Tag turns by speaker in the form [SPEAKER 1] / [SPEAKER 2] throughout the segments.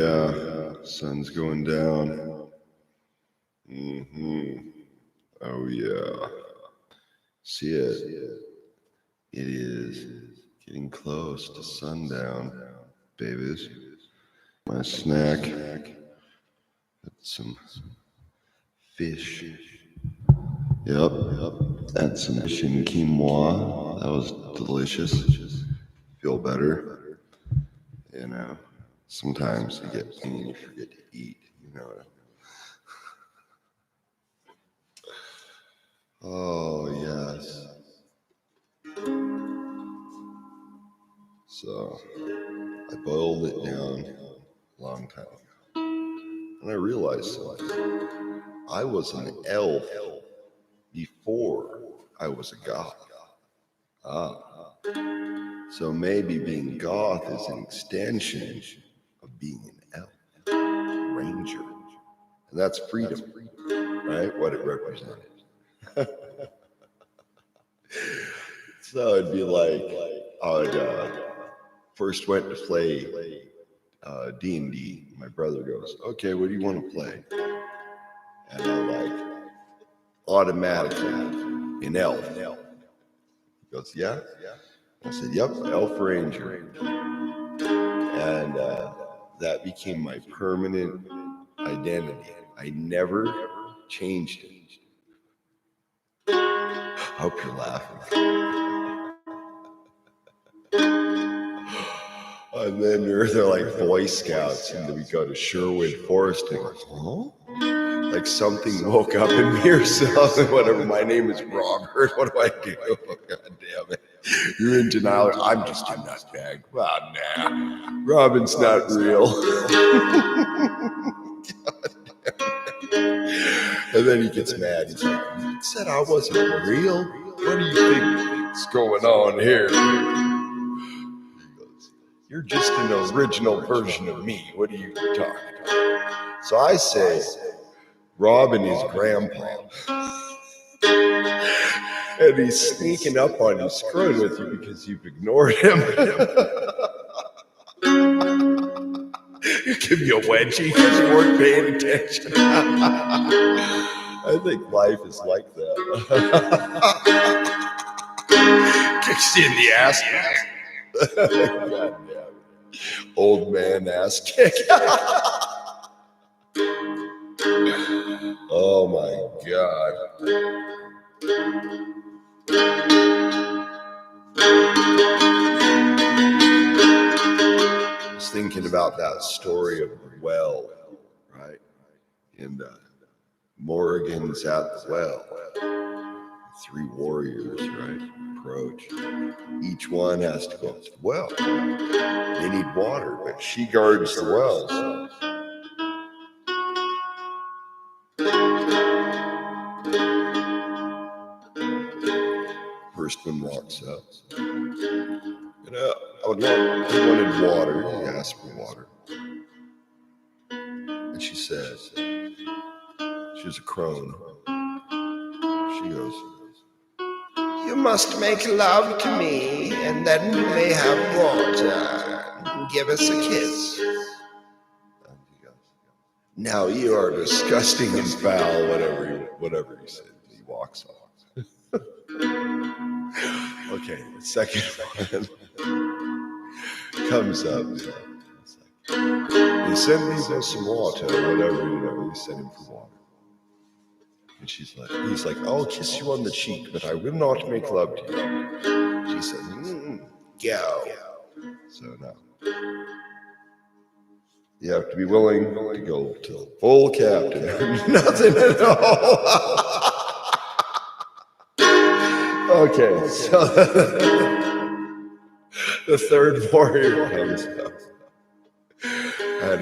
[SPEAKER 1] Yeah, sun's going down. Oh yeah. See it. It is getting close to sundown, babies. My snack. Had some fish. Yep. Had some fish and quinoa. That was delicious. Feel better. You know. Sometimes you get pain, you forget to eat. Oh yes. So I boiled it down a long time ago. And I realized something. I was an elf before I was a goth. So maybe being goth is an extension of being an elf, ranger. And that's freedom, right? What it represented. So it'd be like, I'd first went to play D&D. My brother goes, okay, what do you want to play? And I'm like, automatically, an elf. He goes, yeah? I said, yep, elf ranger. And that became my permanent identity. I never changed it. I hope you're laughing. And then they're like Boy Scouts, and we go to Sherwood Forest, and like, huh? Like something woke up in me or something. Whatever. My name is Robert. What do I do? Oh, God damn it! You're in denial. I'm just a nutbag. Well, nah. Robin's not real. And then he gets mad. He's like, "You said I wasn't real. What do you think is going on here?" You're just an original version of me. What are you talking about? So I say, Robin is grandpa. And he's sneaking up on you, screwing with you because you've ignored him. You give me a wedgie because you weren't paying attention. I think life is like that. Kicks you in the ass. God damn it. Old man ass kick. Oh my God. I was thinking about that story of the well, right? And Morrigan's at the well. 3 warriors, right? Approach. Each one has to go to the well. They need water, but she guards the well. So. First one walks up. I wanted water. He asked for water. And she says, she was a crone. She goes, "You must make love to me, and then you may have water. Give us a kiss." And he goes, "Now you are disgusting and foul," whatever he said. He walks off. Okay, the second one comes up. He sent me for some water, whatever, he sent him for water. And he's like, "I'll kiss you on the cheek, but I will not make love to you." She said, "Go." So now, you have to be willing to go to full captain. Nothing at all. Okay, so the third warrior comes up. And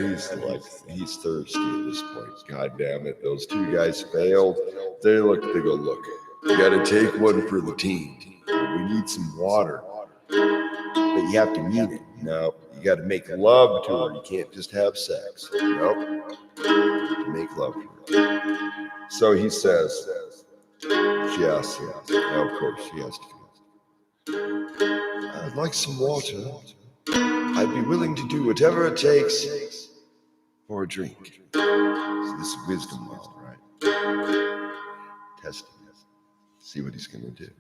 [SPEAKER 1] he's thirsty at this point. God damn it, those 2 guys failed. They go, "Look, you gotta take one for the team. We need some water. But you have to mean it. No, you gotta make love to her. You can't just have sex. Nope. Make love to her." So he says, she asks him, of course she has to. "I'd like some water. I'd be willing to do whatever it takes. or a drink. So this is wisdom well, right? Testing it. See what he's going to do.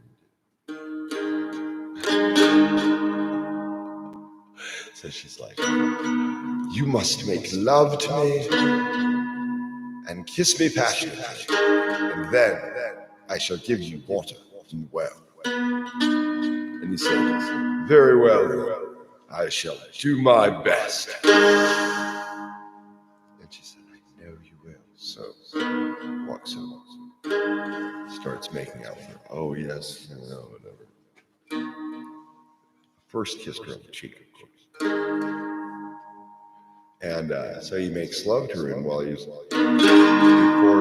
[SPEAKER 1] So she's like, you must make love to me and kiss me passionately, and then I shall give you water from the well. And he said, very well, I shall do my best. And she said, I know you will. So walks over, starts making out with her. Oh, yes, no, whatever. First kissed her on the cheek, of course. And so he makes love to her, and before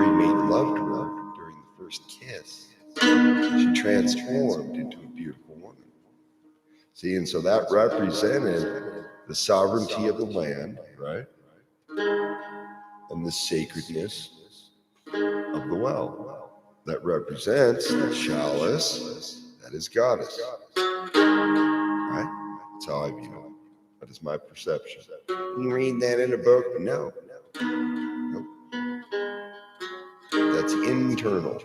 [SPEAKER 1] he made love to her, during the first kiss, she transformed into a beautiful woman. See, and so that represented the sovereignty of the land, right? And the sacredness of the well. That represents the chalice that is goddess. Right? That's how I view it. That is my perception. Can you read that in a book? No. Nope. That's internal.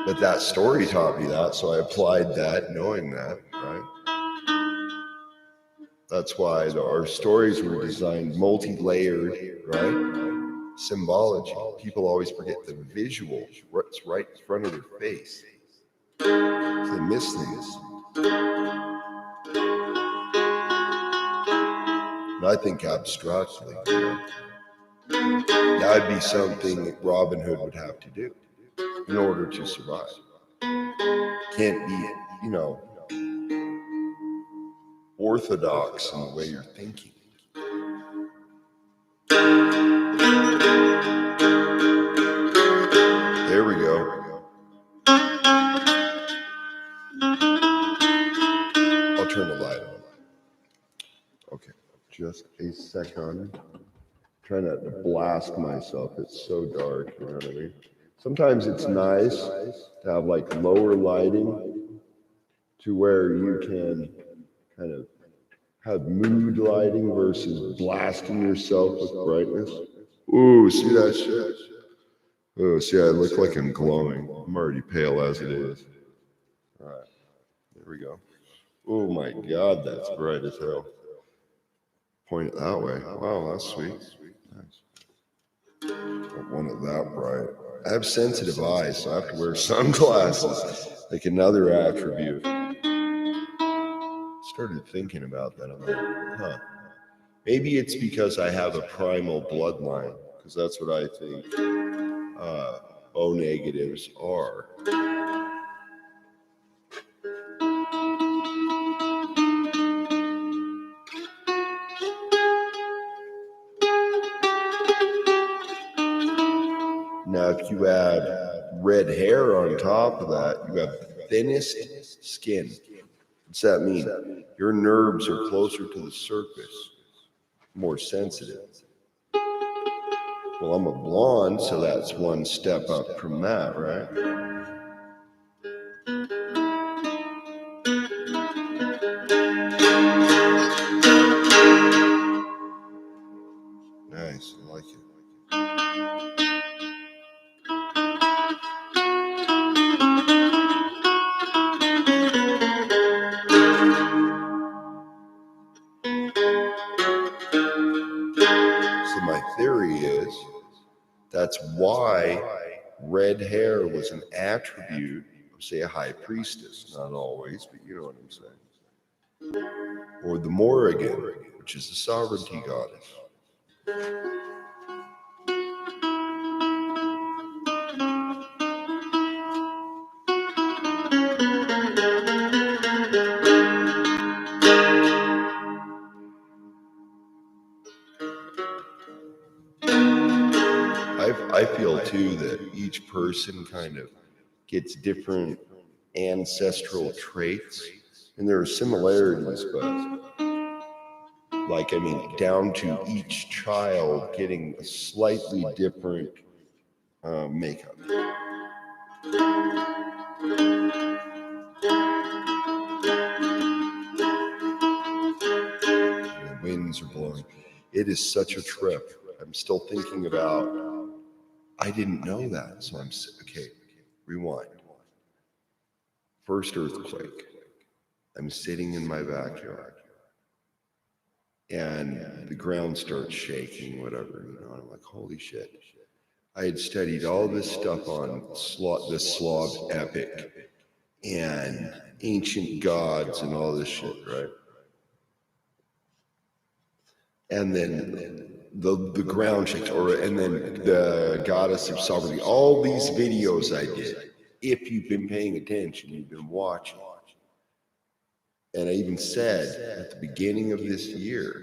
[SPEAKER 1] But that story taught me that, so I applied that knowing that, right? That's why our stories were designed multi-layered, right? Symbology. People always forget the visual. It's right in front of their face. So they miss things. And I think abstractly, that would be something that Robin Hood would have to do in order to survive. Can't be, orthodox in the way you're thinking. There we go. I'll turn the light on. Okay, just a second. Try not to blast myself. It's so dark, you know what I mean? Sometimes it's nice to have like lower lighting to where you can kind of have mood lighting versus blasting yourself with brightness. Ooh, see that shit? Oh, see, I look like I'm glowing. I'm already pale as it is. All right, there we go. Oh my God, that's bright as hell. Point it that way. Wow, that's sweet. Nice. Don't want it that bright. I have sensitive eyes, so I have to wear sunglasses. Like another attribute. Started thinking about that. I'm like, maybe it's because I have a primal bloodline, because that's what I think O negatives are. Now, if you add red hair on top of that, you have thinnest skin. What's that mean? Your nerves are closer to the surface, more sensitive. Well, I'm a blonde, so that's one step up from that, right? Nice, I like it. So my theory is that's why red hair was an attribute of, say, a high priestess. Not always, but you know what I'm saying. Or the Morrigan, which is the sovereignty goddess. I feel too that each person kind of gets different ancestral traits, and there are similarities, but down to each child getting a slightly different makeup. The winds are are blowing. It is such a trip. I'm still thinking about, I didn't know that. So okay, rewind. First earthquake. I'm sitting in my backyard and the ground starts shaking, whatever. And I'm like, holy shit. I had studied all this stuff on the Slav epic and ancient gods and all this shit, right? And then the ground shakes, and then the goddess of sovereignty. All these videos I did, if you've been paying attention, you've been watching. And I even said at the beginning of this year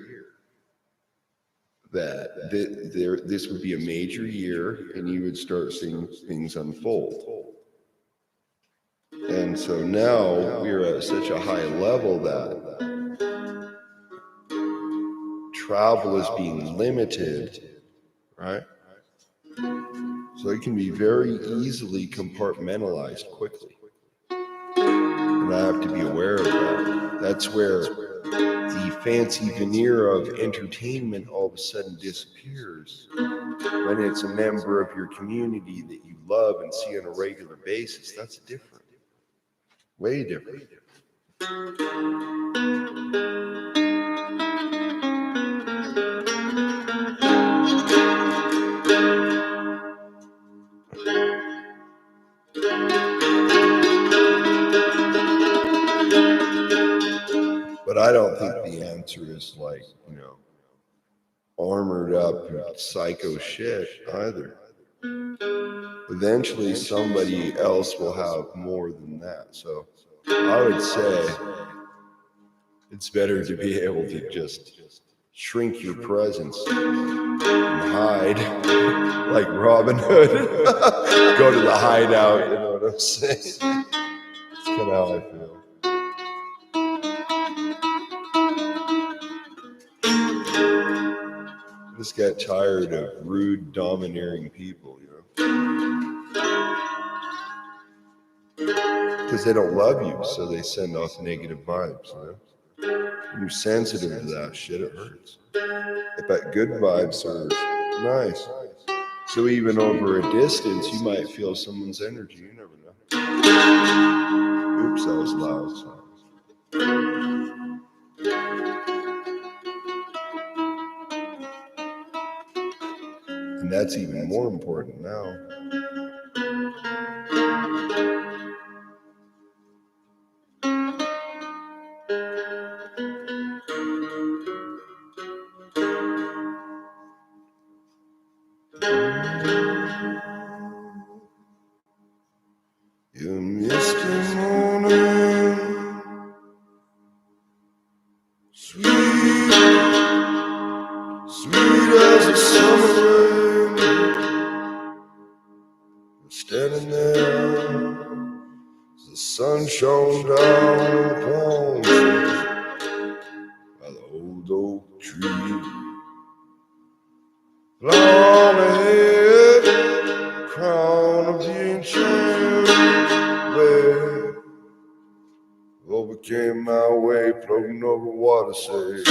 [SPEAKER 1] that this would be a major year and you would start seeing things unfold. And so now we're at such a high level that travel is being limited, right? So it can be very easily compartmentalized quickly. And I have to be aware of that. That's where the fancy veneer of entertainment all of a sudden disappears when it's a member of your community that you love and see on a regular basis. That's different. Way different. But I don't think the answer is like, armored up psycho shit either. Eventually somebody else will have more than that. So I would say it's better to be able to just shrink your presence and hide like Robin Hood. Go to the hideout, you know what I'm saying? It's kind of how I feel. I just got tired of rude, domineering people, because they don't love you, so they send off negative vibes. When you're sensitive to that shit, it hurts. But good vibes are nice. So even over a distance, you might feel someone's energy. You never know. Oops, that was loud. So. And that's even more important now. You misty morning, sweet, sweet as the summer rain. You're standing there, the sun shone down upon you by the old oak tree. Long ahead, crown of the ancient way. Overcame my way, floating over water, say.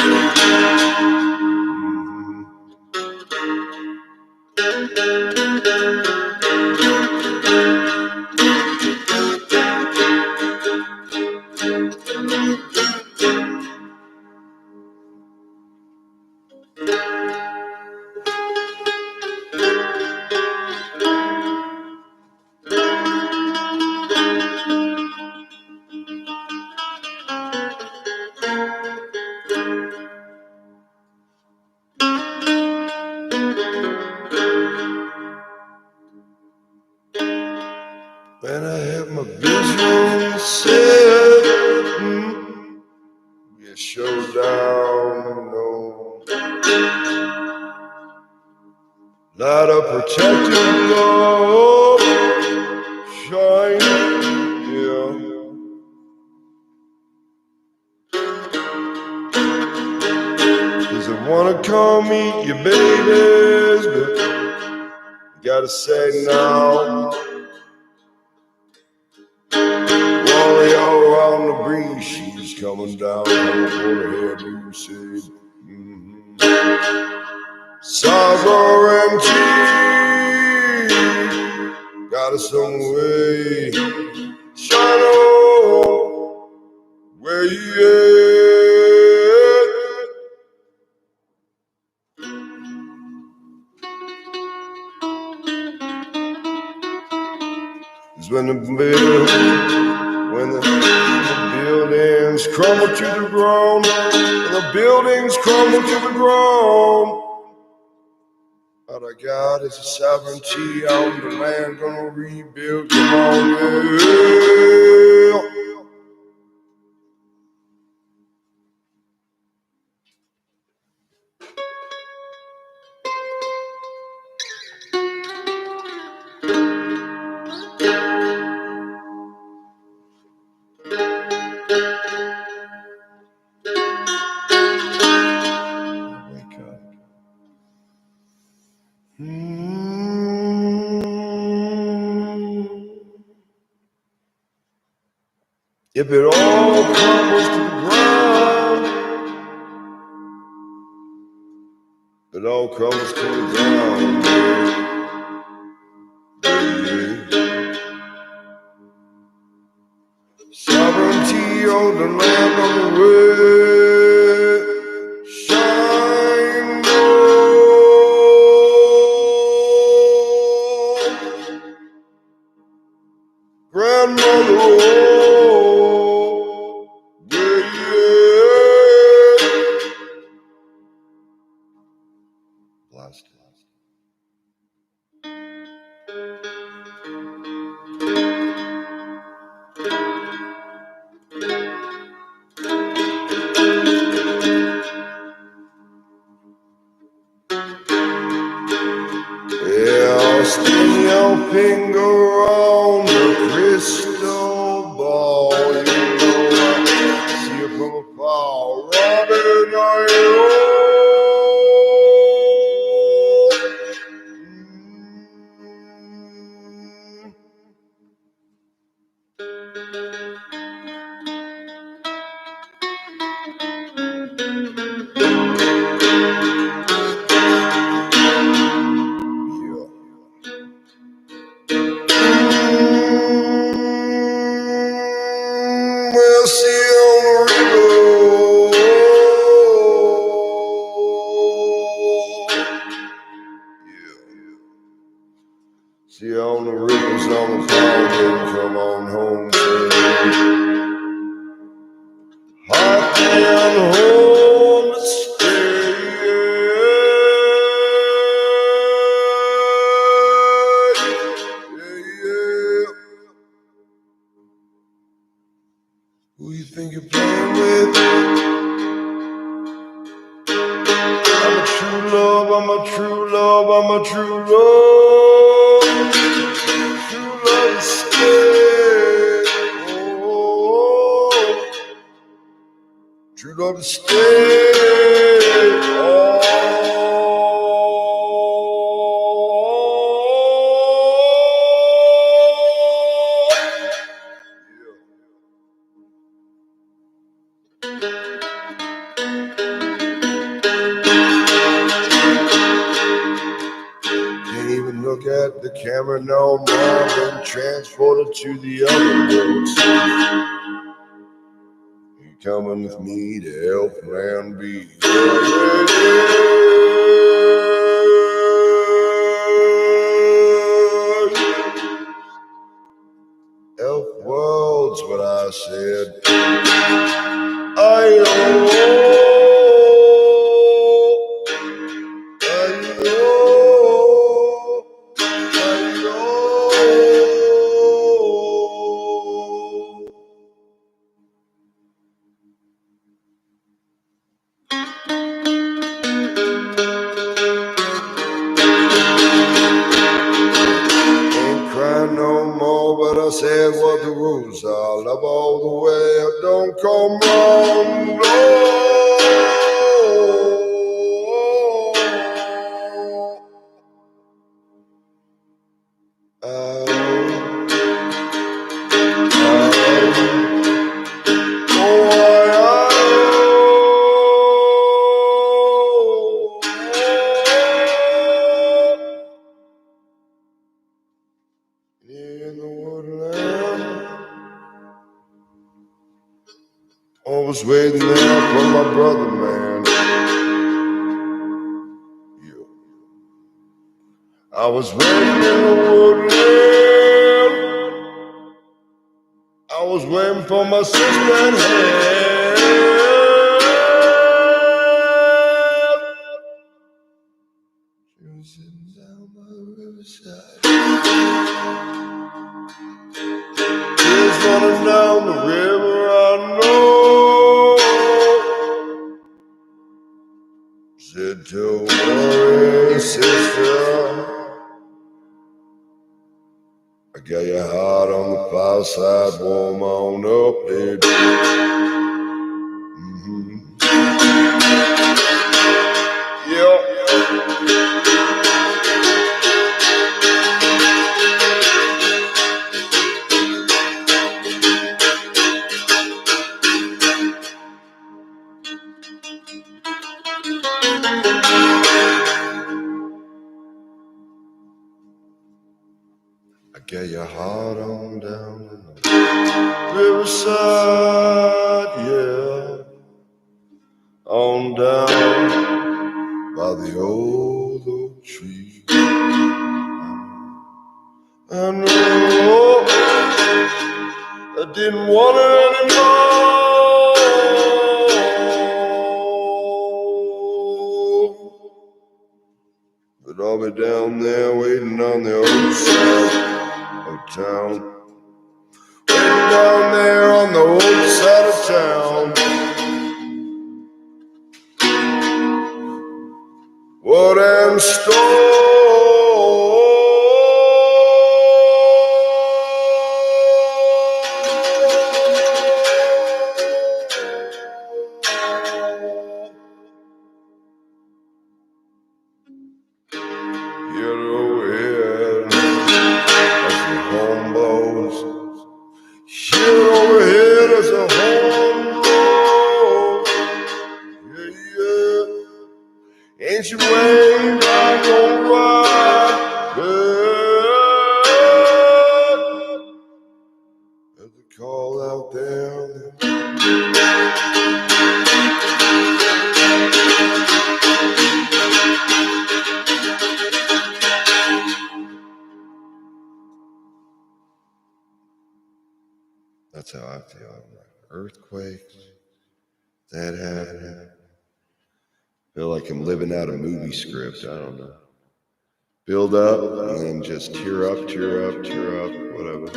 [SPEAKER 1] When I have my vision set, be a showdown, Light a protective love, shine, Cause I wanna come meet you, babies, but you gotta say now. Warrior on the breeze, she's coming down on her head, you said. sovereignty, got us some way, shine on, where you at? It's when the buildings crumble to the ground, when the buildings crumble to the ground. All I got is a sovereignty on the land, gonna rebuild, come on, yeah. Wake up. If it all crumbles to the ground, it all crumbles to the ground, yeah. Sovereignty on the land on the way, shine on, grandmother, where you at? Blast. Yeah, spin your finger on the crystal ball. You know I see it from afar, Robin, are you? We'll see on the river. Yeah. See on the rivers on the falling, come on home to hot and home to stay. Yeah. Who you think you're playing with? I'm a true love, I'm a true love, I'm a true love. True love is stay. Oh, true love is stay. Oh. Can't even look at the camera no more. Been transported to the other world. You coming with me to help Plan B? Elf world's what I said. Ain't crying no more, but I said what the rules are. Love all the way, I don't come wrong. No. was waiting there for my brother, man. Yeah. I was waiting in the woodland. I was waiting for my sister in hand. She was sitting down by the riverside. Tears running down the river, I know. Said, don't worry, sister. I got your heart on the fireside, warm on up, baby. Yeah. I got your heart on down in the riverside, yeah. On down by the old oak tree. I know I didn't want it anymore, but I'll be down there waiting on the old side of town. Waiting down there on the old side of town. What am Get over here, that's the home boys. Get over here, that's the home boys. Yeah, yeah. Ain't you waiting by your ride? There's a call out there. That's how I feel. Earthquakes, that happening. Feel like I'm living out a movie script. I don't know. Build up and then just tear up, whatever.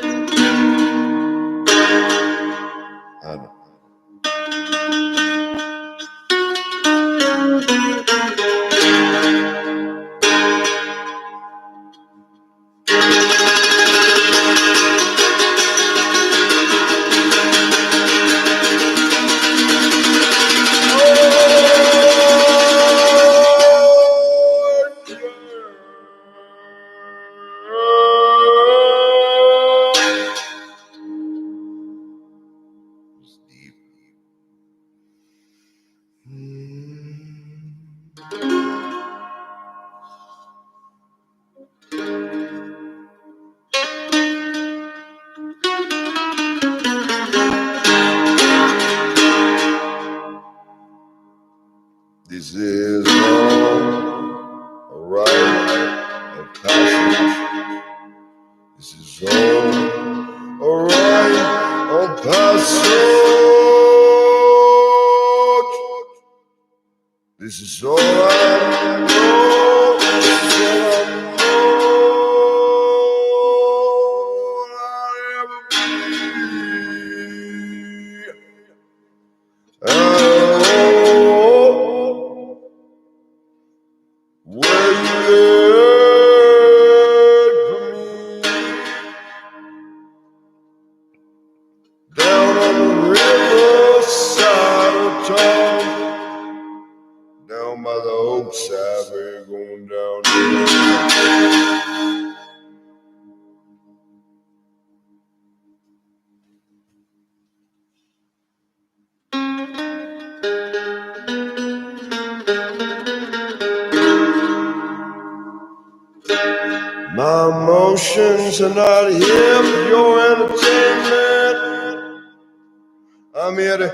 [SPEAKER 1] I don't know. This is all a rite of passage. This is all a rite of passage. This is all I know. This is all I'll ever be. Where you led for me, down on the riverside of town, down by the oak side, we're going down here. My emotions are not here for your entertainment. I I'm here to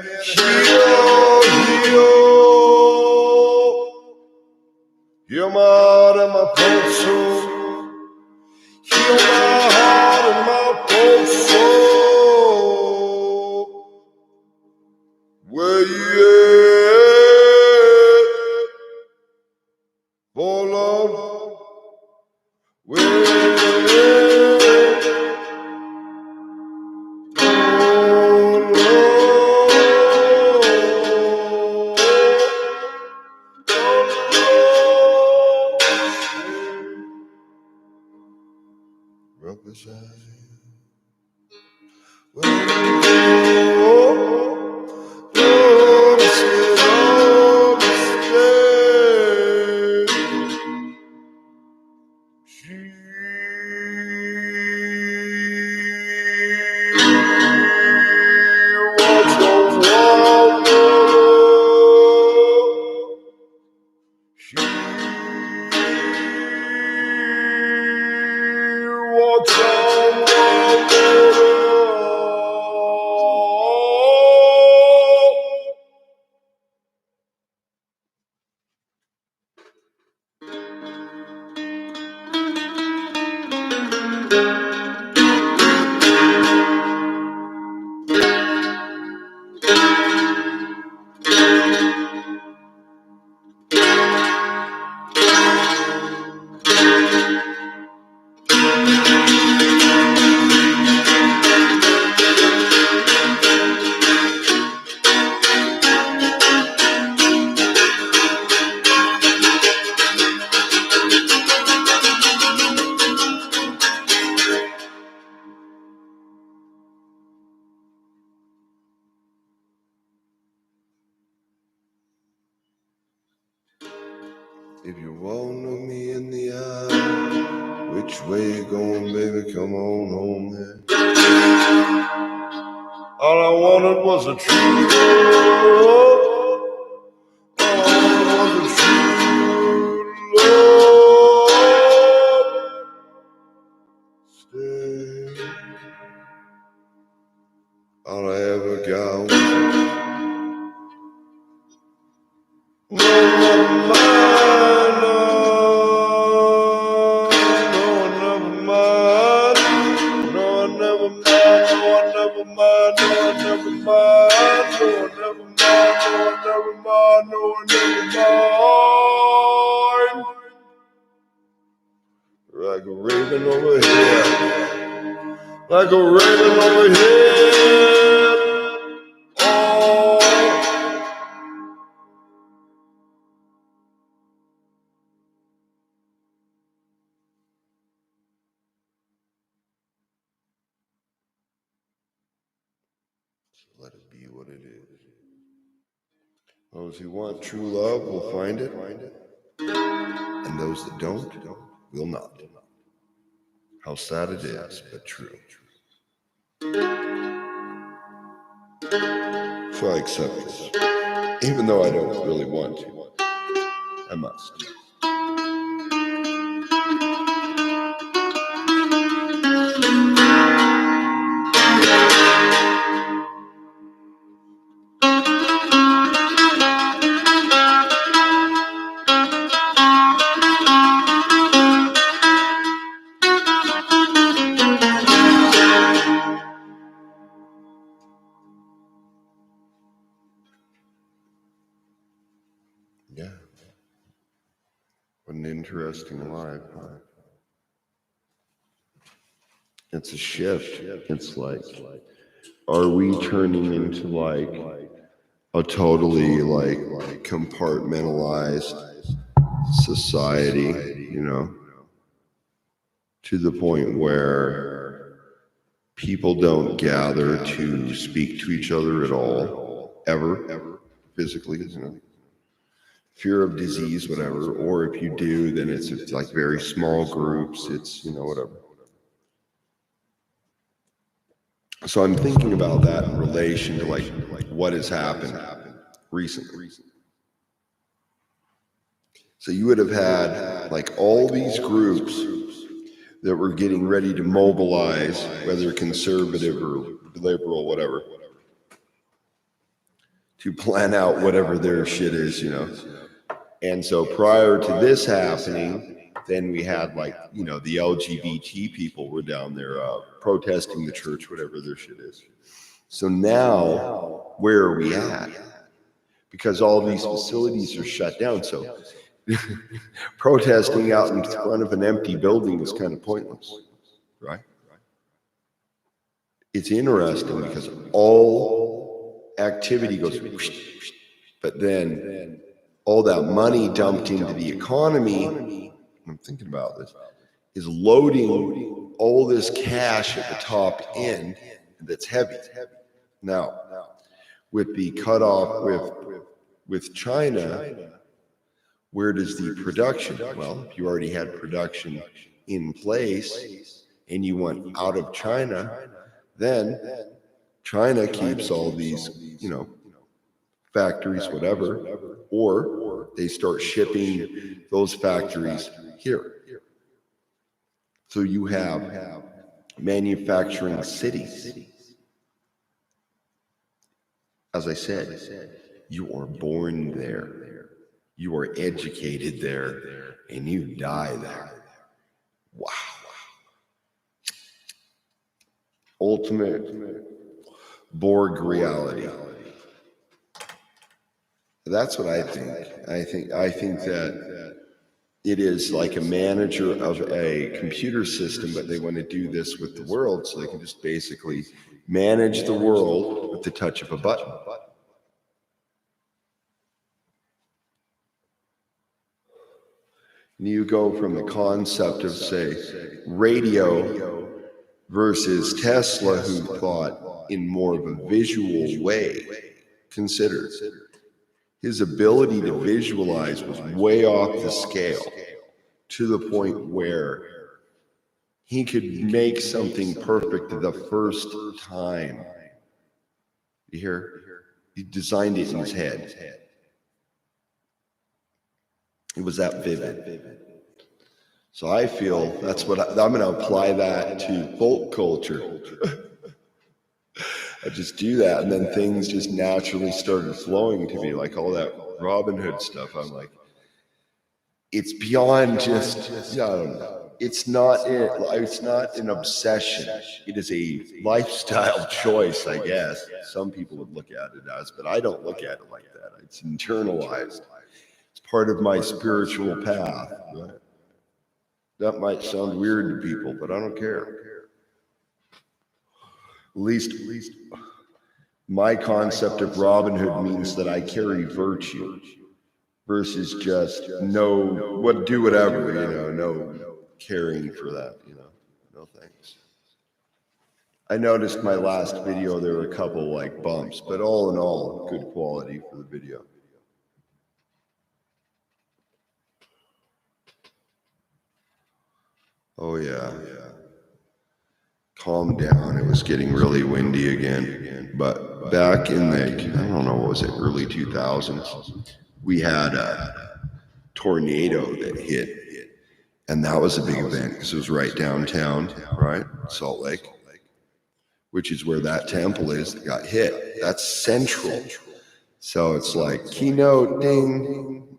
[SPEAKER 1] heal my heart and my pulso. Heal my heart and my pulso. Where you at? Oh Lord, where you at? Oh Lord, right beside you. Where you go? Lord, I said, oh, mistake. She walks on water. She walks on water. If you won't look me in the eye, which way you going, baby? Come on home then. All I wanted was a true love. All I wanted was a true love. Stay. All I ever got was never mind, never mind, never mind, never mind, never mind, never mind, never mind. Like a raven overhead, like a raven overhead. Oh. Let it be what it is. Those who want true love will find it, and those that don't will not. How sad it is, but true. So I accept this, even though I don't really want to. I must. Yeah. What an interesting life, huh? It's a shift. It's like, are we turning into like a totally like compartmentalized society, you know, to the point where people don't gather to speak to each other at all, ever, physically, you know. Fear of disease, whatever, or if you do, then it's like very small groups, it's, you know, whatever. So I'm thinking about that in relation to like what has happened recently. So you would have had like all these groups that were getting ready to mobilize, whether conservative or liberal, whatever. to plan out whatever their shit is, And so prior to this happening, then we had like, the LGBT people were down there protesting the church, whatever their shit is. So now, where are we at? Because all these facilities are shut down. So protesting out in front of an empty building is kind of pointless, right? It's interesting because all activity goes, but then all that money dumped into the economy, I'm thinking about this, is loading all this cash at the top end that's heavy. Now, with the cutoff with China, where does the production? Well, if you already had production in place and you went out of China, then China keeps all these, factories, whatever, or they start shipping those factories here. So you have manufacturing cities. As I said, you are born there, you are educated there, and you die there. Wow. Ultimate Borg reality. That's what I think. I think that it is like a manager of a computer system, but they want to do this with the world, so they can just basically manage the world with the touch of a button. And you go from the concept of, say, radio versus Tesla, who thought in more of a visual way. Consider his ability to visualize was way off the scale, to the point where he could make something perfect the first time. You hear? He designed it in his head. It was that vivid. So I feel that's what I'm going to apply that to folk culture. I just do that, and then things just naturally started flowing to me, like all that Robin Hood stuff. I'm like, it's beyond just, I don't know. It's not an obsession. It is a lifestyle choice, I guess. Some people would look at it as, but I don't look at it like that. It's internalized. It's part of my spiritual path. Right? That might sound weird to people, but I don't care. At least my concept of Robin Hood means that I carry virtue versus just do whatever, no caring for that, no thanks. I noticed my last video, there were a couple like bumps, but all in all, good quality for the video. Oh yeah. Calm down. It was getting really windy again. But back in the, I don't know, what was it, early 2000s, we had a tornado that hit. And that was a big event because it was right downtown, right? Salt Lake, which is where that temple is that got hit. That's central. So it's like, keynote, ding.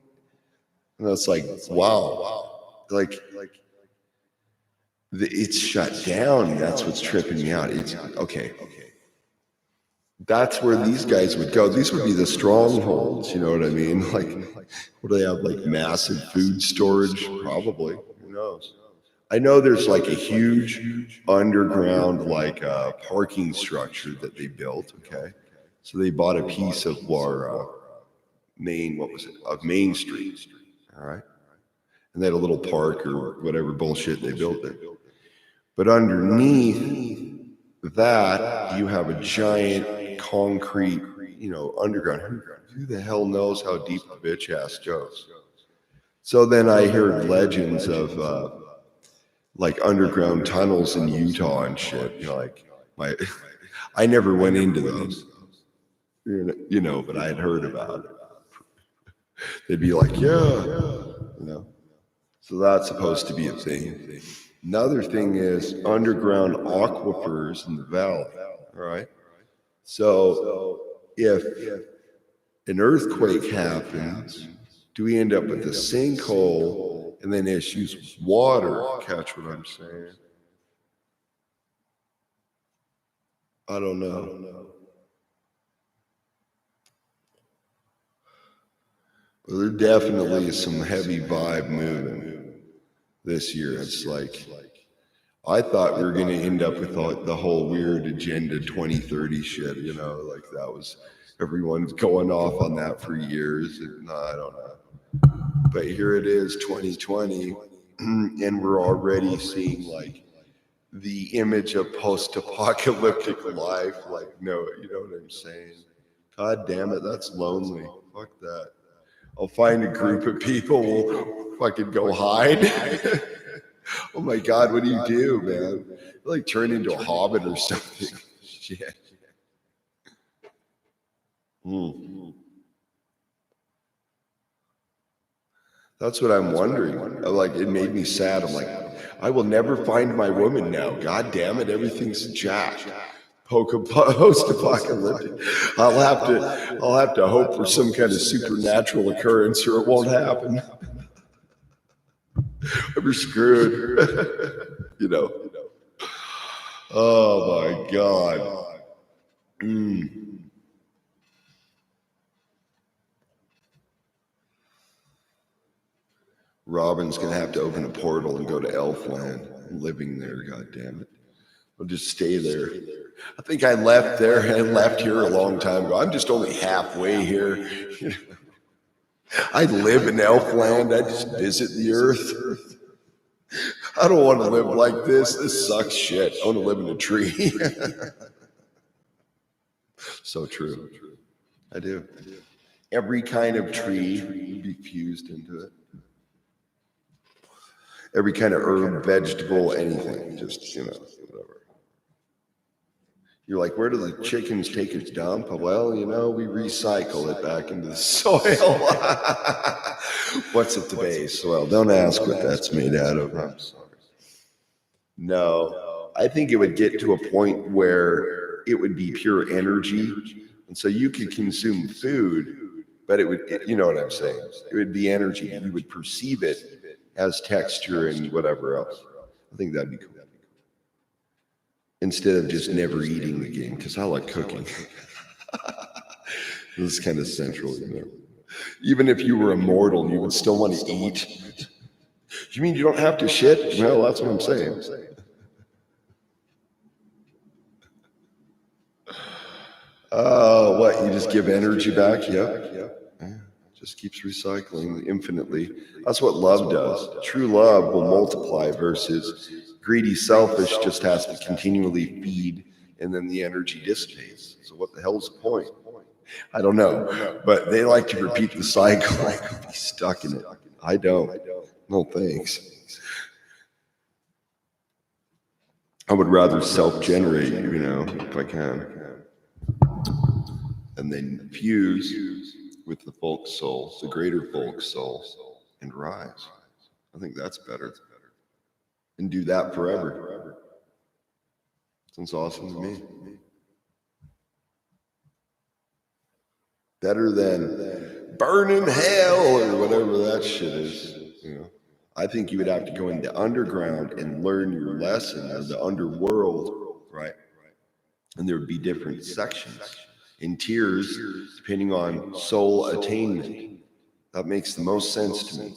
[SPEAKER 1] And it's like, wow. Like, it's shut down. That's what's tripping me out. It's okay. That's where these guys would go. These would be the strongholds. You know what I mean? Like, what do they have? Like massive food storage? Probably. Who knows? I know there's like a huge underground parking structure that they built. Okay, so they bought a piece of our Main Street. All right, and they had a little park or whatever bullshit they built there. But underneath that, you have a giant concrete, underground. Who the hell knows how deep the bitch ass goes? So then I heard legends of underground tunnels in Utah and shit. I never went into those, but I had heard about it. They'd be like, yeah. So that's supposed to be a thing. Another thing is underground aquifers in the valley, all right? So if an earthquake happens, do we end up with a sinkhole and then issues with water? Catch what I'm saying? I don't know. But there definitely is some heavy vibe moving this year. It's like, I thought we were going to end up with the whole weird Agenda 2030 shit, you know, like that was, everyone's going off on that for years. No, I don't know. But here it is, 2020, and we're already seeing like the image of post-apocalyptic life. Like, no, you know what I'm saying? God damn it, that's lonely. Fuck that. I'll find a group of people, we'll fucking go hide. Oh my God, what do, man? Like turn into a hobbit or something. Shit. That's what I'm wondering. Like, it made me sad. I'm like, I will never find my woman now. God damn it, everything's jacked. Post-apocalyptic. I'll have to hope for some kind of supernatural occurrence, or it won't happen. We're screwed. You know. Oh my God. Robin's gonna have to open a portal and go to Elfland. I'm living there, God damn it. I'll just stay there. I think I left there and left here a long time ago. I'm just only halfway here. I live in Elfland. I just visit the earth. I don't want to live like this. This sucks shit. I want to live in a tree. So true. I do. Every kind of tree would be fused into it. Every kind of herb, vegetable, anything. Just, you know, whatever. You're like, where do the chickens take its dump? Well, you know, we recycle it back into the soil. What's at the base? Well, don't ask what that's made out of. I'm sorry. No, I think it would get to a point where it would be pure energy. And so you could consume food, but it would, you know what I'm saying? It would be energy. You would perceive it as texture and whatever else. I think that'd be cool. Instead of just never eating the game, because I like cooking. This is kind of central, you know. Even if you were immortal, you would still want to eat. You mean you don't have to shit? Well, that's what I'm saying. What, you just give energy back? Yep. Yeah. Just keeps recycling infinitely. That's what love does. True love will multiply versus greedy, selfish just has to continually feed, and then the energy dissipates. So what the hell's the point? I don't know, but they like to repeat the cycle. Be stuck in it. I don't. No thanks. I would rather self-generate, you know, if I can, and then fuse with the folk soul, the greater folk soul, and rise. I think that's better. And do that forever. Sounds awesome to me. Better than burn in hell or whatever that shit is. You know, I think you would have to go into underground and learn your lesson of the underworld, right? And there would be different sections in tiers depending on soul attainment. That makes the most sense to me.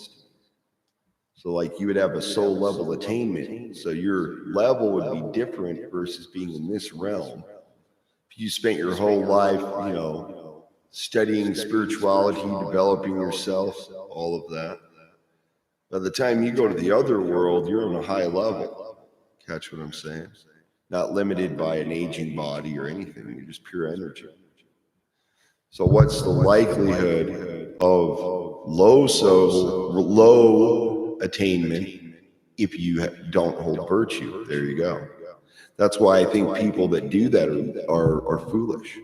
[SPEAKER 1] So like you would have a soul level attainment. So your level would be different versus being in this realm. If you spent your whole life, you know, studying spirituality, developing yourself, all of that. By the time you go to the other world, you're on a high level. Catch what I'm saying? Not limited by an aging body or anything. You're just pure energy. So what's the likelihood of low attainment if you don't hold virtue? There you go. That's why I think people that do that are foolish.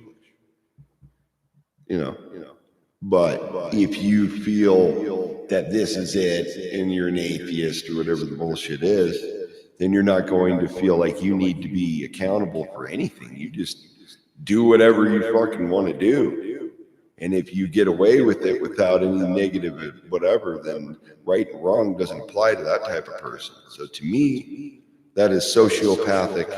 [SPEAKER 1] You know. But if you feel that this is it and you're an atheist or whatever the bullshit is, then you're not going to feel like you need to be accountable for anything. You just do whatever you fucking want to do. And if you get away with it without any negative whatever, then right and wrong doesn't apply to that type of person. So to me, that is sociopathic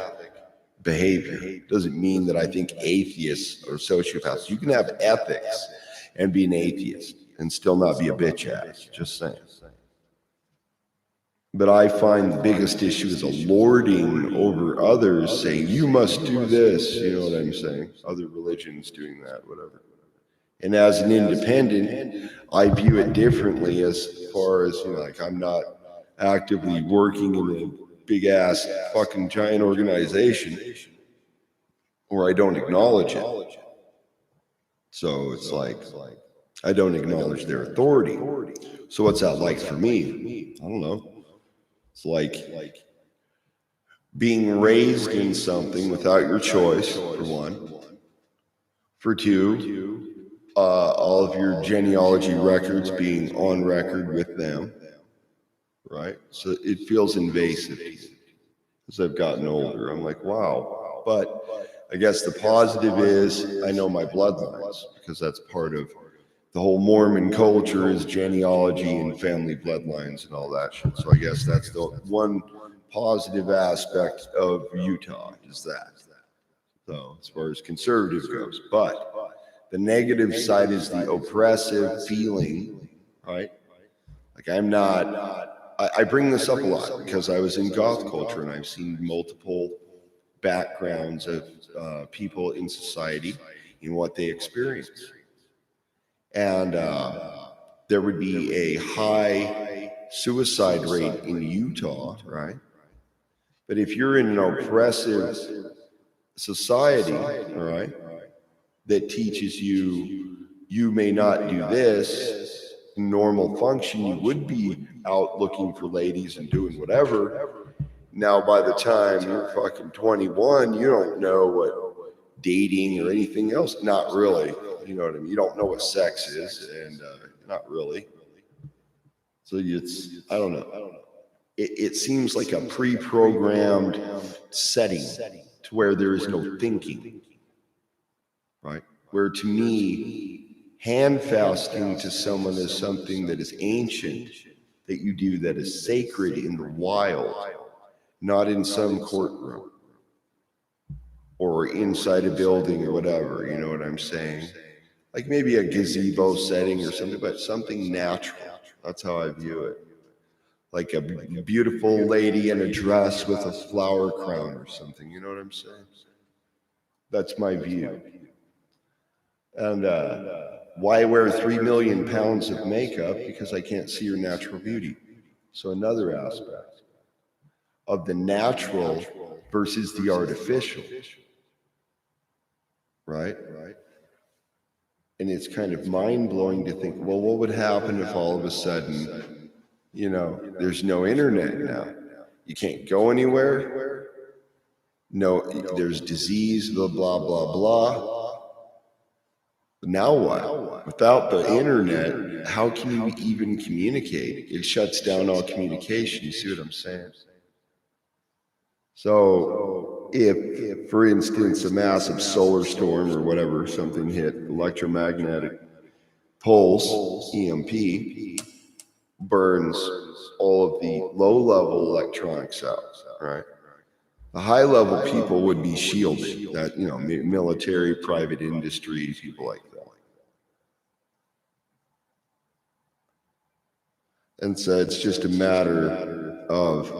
[SPEAKER 1] behavior. Doesn't mean that I think atheists are sociopaths. You can have ethics and be an atheist and still not be a bitch ass. Just saying. But I find the biggest issue is a lording over others, saying, you must do this. You know what I'm saying? Other religions doing that, whatever. And as an independent, I view it differently as far as, like I'm not actively working in a big ass fucking giant organization, or I don't acknowledge it. So it's like, I don't acknowledge their authority. So what's that like for me? I don't know. It's like being raised in something without your choice, for one. For two, all of your genealogy records being on record with them, right? So it feels invasive as I've gotten older. I'm like, wow. But I guess the positive is I know my bloodlines, because that's part of the whole Mormon culture is genealogy and family bloodlines and all that shit. So I guess that's the one positive aspect of Utah is that. So as far as conservative goes, but the negative side is the oppressive feeling, right? Like I'm not, I bring this up a lot because I was in goth culture and I've seen multiple backgrounds of people in society and what they experience. And there would be a high suicide rate in Utah, right? But if you're in an oppressive society, all right, that teaches you, you may not do this, in normal function, you would be out looking for ladies and doing whatever. Now, by the time you're fucking 21, you don't know what dating or anything else, not really. You know what I mean? You don't know what sex is, and not really. So it's, I don't know. It seems like a pre-programmed setting to where there is no thinking, right? Where to me, hand fasting to someone is something that is ancient, that you do that is sacred in the wild, not in some courtroom or inside a building or whatever, you know what I'm saying? Like maybe a gazebo setting or something, but something natural. That's how I view it. Like a beautiful lady in a dress with a flower crown or something, you know what I'm saying? That's my view. And why wear 3 million pounds of makeup? Because I can't see your natural beauty. So another aspect of the natural versus the artificial, right? And it's kind of mind-blowing to think, well, what would happen if all of a sudden, you know, there's no internet now? You can't go anywhere. No, there's disease, blah, blah, blah, blah. Now what? Without the internet, how can you even communicate? It shuts down all communication. You see what I'm saying? So if, for instance, a massive solar storm or whatever, something hit, electromagnetic pulse, EMP, burns all of the low-level electronics out, right? The high-level people would be shielded, that, you know, military, private industry, people like that. And so it's just a matter of,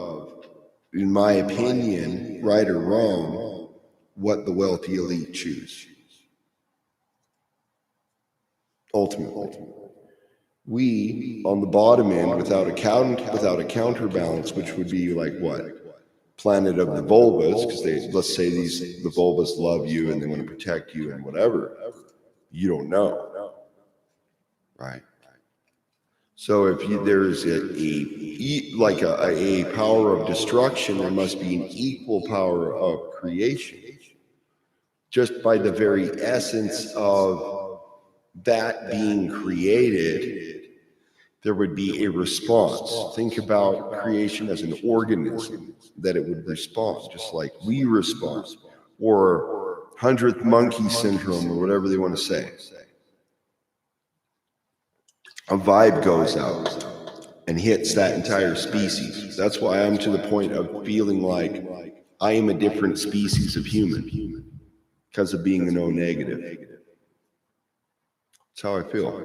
[SPEAKER 1] in my opinion, right or wrong, what the wealthy elite choose. Ultimately, we on the bottom end, without a counterbalance, which would be like what? Planet of the vulvas, because they, let's say the vulvas love you and they want to protect you and whatever. You don't know, right? So if there's a power of destruction, there must be an equal power of creation. Just by the very essence of that being created, there would be a response. Think about creation as an organism, that it would respond, just like we respond, or 100th monkey syndrome, or whatever they want to say. a vibe goes out and hits that entire species. That's why I'm to the point of feeling like I am a different species of human because of being an O negative. That's how I feel.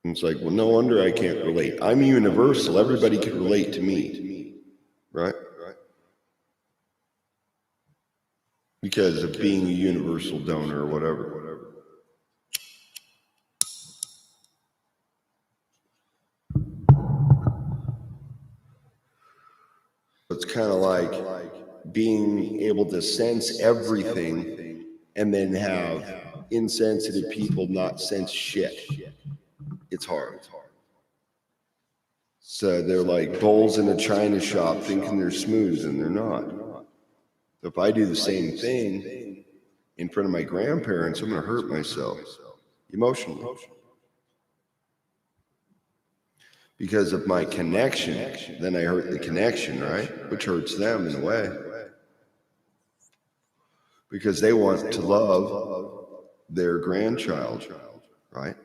[SPEAKER 1] And it's like, well, no wonder I can't relate. I'm universal. Everybody can relate to me, right? Because of being a universal donor or whatever. It's kind of like being able to sense everything and then have insensitive people not sense shit. It's hard. So they're like bulls in a china shop thinking they're smooth and they're not. So if I do the same thing in front of my grandparents, I'm going to hurt myself emotionally. Because of my connection, then I hurt the connection, right? Which hurts them in a way. Because they want to love their grandchild, right?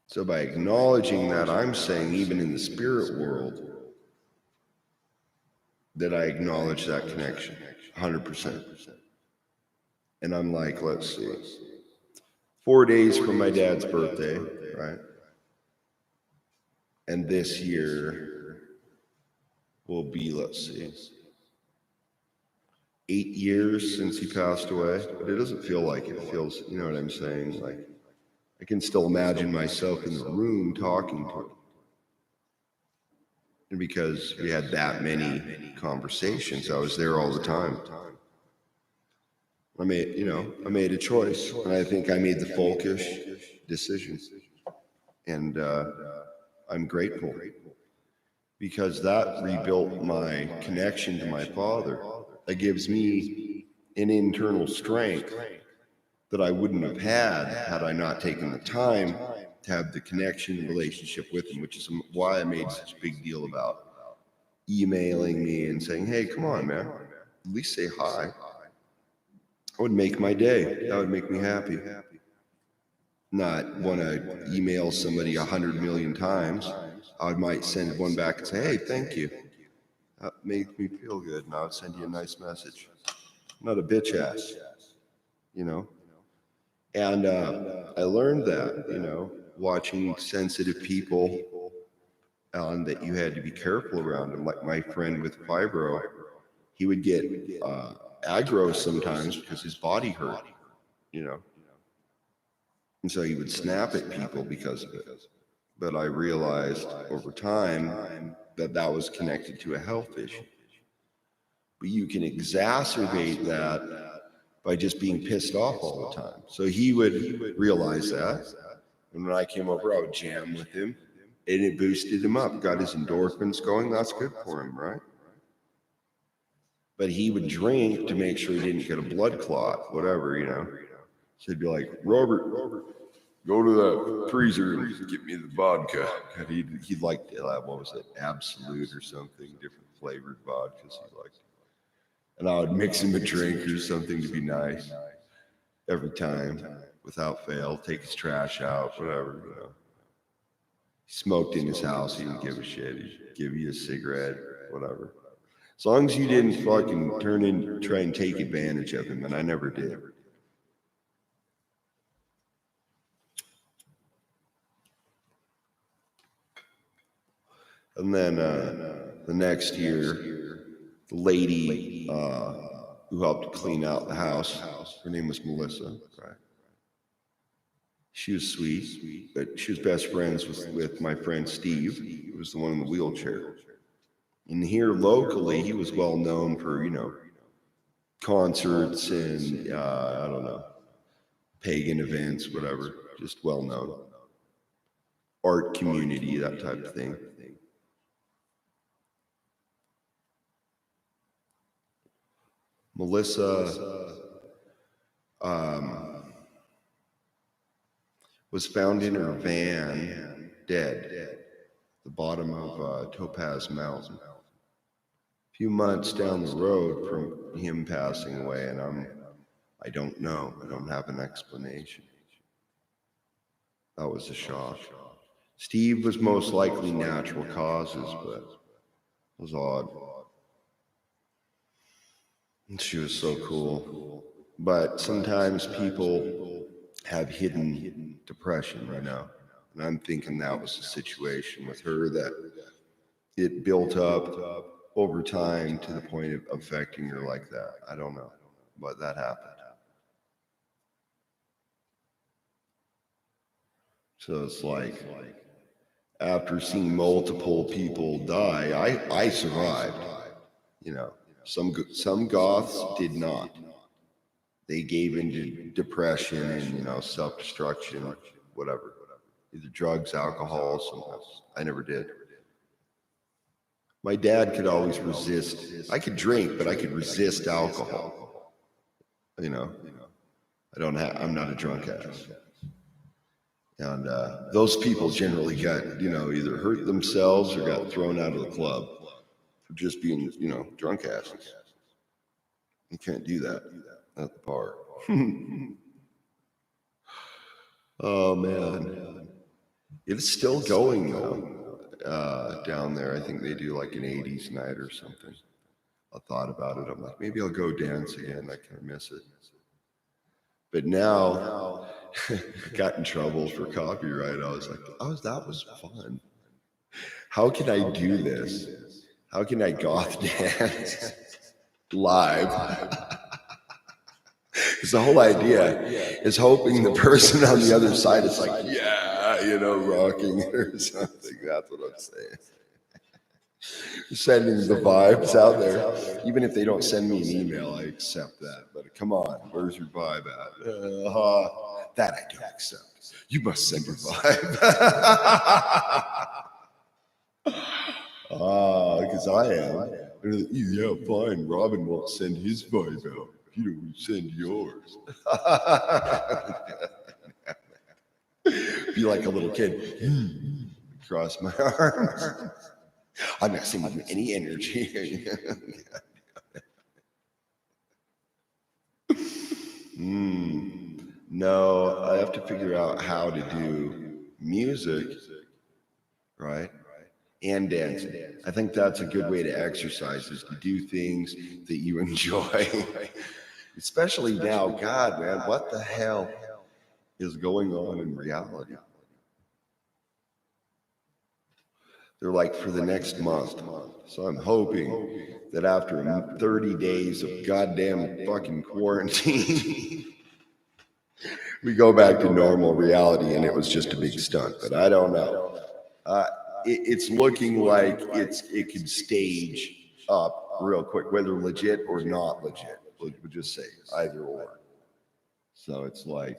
[SPEAKER 1] So by acknowledging that, I'm saying even in the spirit world, that I acknowledge that connection, 100%. And I'm like, let's see, 4 days from my dad's birthday, right? And this year will be, let's see, 8 years since he passed away. But it doesn't feel like it. It feels, you know what I'm saying? Like, I can still imagine myself in the room talking to him. And because we had that many conversations, I was there all the time. I made a choice, and I think I made the folkish decision. And I'm grateful because that rebuilt my connection to my father. That gives me an internal strength that I wouldn't have had I not taken the time to have the connection and relationship with him, which is why I made such a big deal about emailing me and saying, hey, come on, man, at least say hi. That would make my day. That would make me happy. Not want to email somebody 100 million times. I might send one back and say, hey, thank you. That makes me feel good, and I would send you a nice message. I'm not a bitch ass, you know? And I learned that, watching sensitive people, that you had to be careful around them. Like my friend with fibro, he would get aggro sometimes because his body hurt, and so he would snap at people because of it. But I realized over time that was connected to a health issue. But you can exacerbate that by just being pissed off all the time. So he would realize that. And when I came over, I would jam with him. And it boosted him up, got his endorphins going. That's good for him, right? But he would drink to make sure he didn't get a blood clot, whatever, So he'd be like, Robert, go to the freezer and get me the vodka. And he'd like, what was it, Absolute or something, different flavored vodkas he liked. And I would mix him a drink or something to be nice every time, without fail, take his trash out, whatever, He smoked in his house, he didn't give a shit. He'd give you a cigarette, whatever. As long as you didn't fucking try and take advantage of him, and I never did. And then the next year, the lady who helped clean out the house, her name was Melissa, right? She was sweet, but she was best friends with my friend Steve, who was the one in the wheelchair. And here locally, he was well known for, concerts and, I don't know, pagan events, whatever, just well known. Art community, that type of thing. Melissa was found in her van, dead, at the bottom of Topaz Mountain. A few months down the road from him passing away, and I don't know. I don't have an explanation. That was a shock. Steve was most likely natural causes, but it was odd. And she was so cool. But sometimes people have hidden depression, And I'm thinking that was the situation with her, that it built up over time to the point of affecting her like that. I don't know, but that happened. So it's like, after seeing multiple people die, I survived. You know, some goths did not. They gave into depression and self-destruction, whatever, either drugs, alcohol, something else. I never did. My dad could always resist. I could drink, but I could resist alcohol. I'm not a drunk ass. And those people generally got, either hurt themselves or got thrown out of the club for just being, drunk asses. You can't do that at the bar. Oh, man. It's still going, though, down there. I think they do like an 80s night or something. I thought about it. I'm like, maybe I'll go dance again. I kind of miss it. But now, I got in trouble for copyright. I was like, oh, that was fun. How can I do this? How can I goth dance live? Because the whole idea is hoping the person on the other side is like, rocking or something. That's what I'm saying. Sending the vibes out there. Even if they don't send me an email, I accept that. But come on, where's your vibe at? That I don't accept. You must send your vibe. Because I am. Yeah, fine. Robin won't send his vibe out. You don't send yours. Be like a little kid. Cross my arms. I'm not sending you any energy. No, I have to figure out how to do music, right? And dancing. I think that's a good way to exercise, is to do things that you enjoy. Especially now, God, man, what the hell is going on in reality? They're like, for the next month. So I'm hoping that after 30 days of goddamn fucking quarantine, we go back to normal reality, and it was just a big stunt. But I don't know. It's looking like it could stage up real quick, whether legit or not legit. We'll just say either or. So it's like,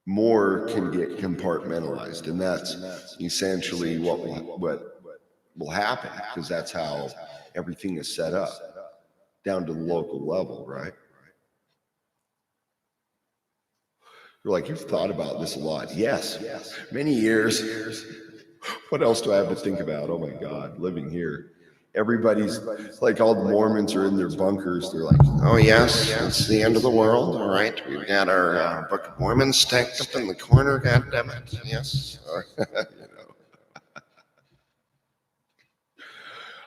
[SPEAKER 1] more can get compartmentalized, and that's essentially what will happen, because that's how everything is set up, down to the local level, right? You're like, you've thought about this a lot. Yes, many years. What else do I have to think about? Oh my God, living here. Everybody's like, all the Mormons are in their bunkers. They're like, oh yes, it's the end of the world. All right, we've got our Book of Mormon stacked up in the corner. God damn it, yes.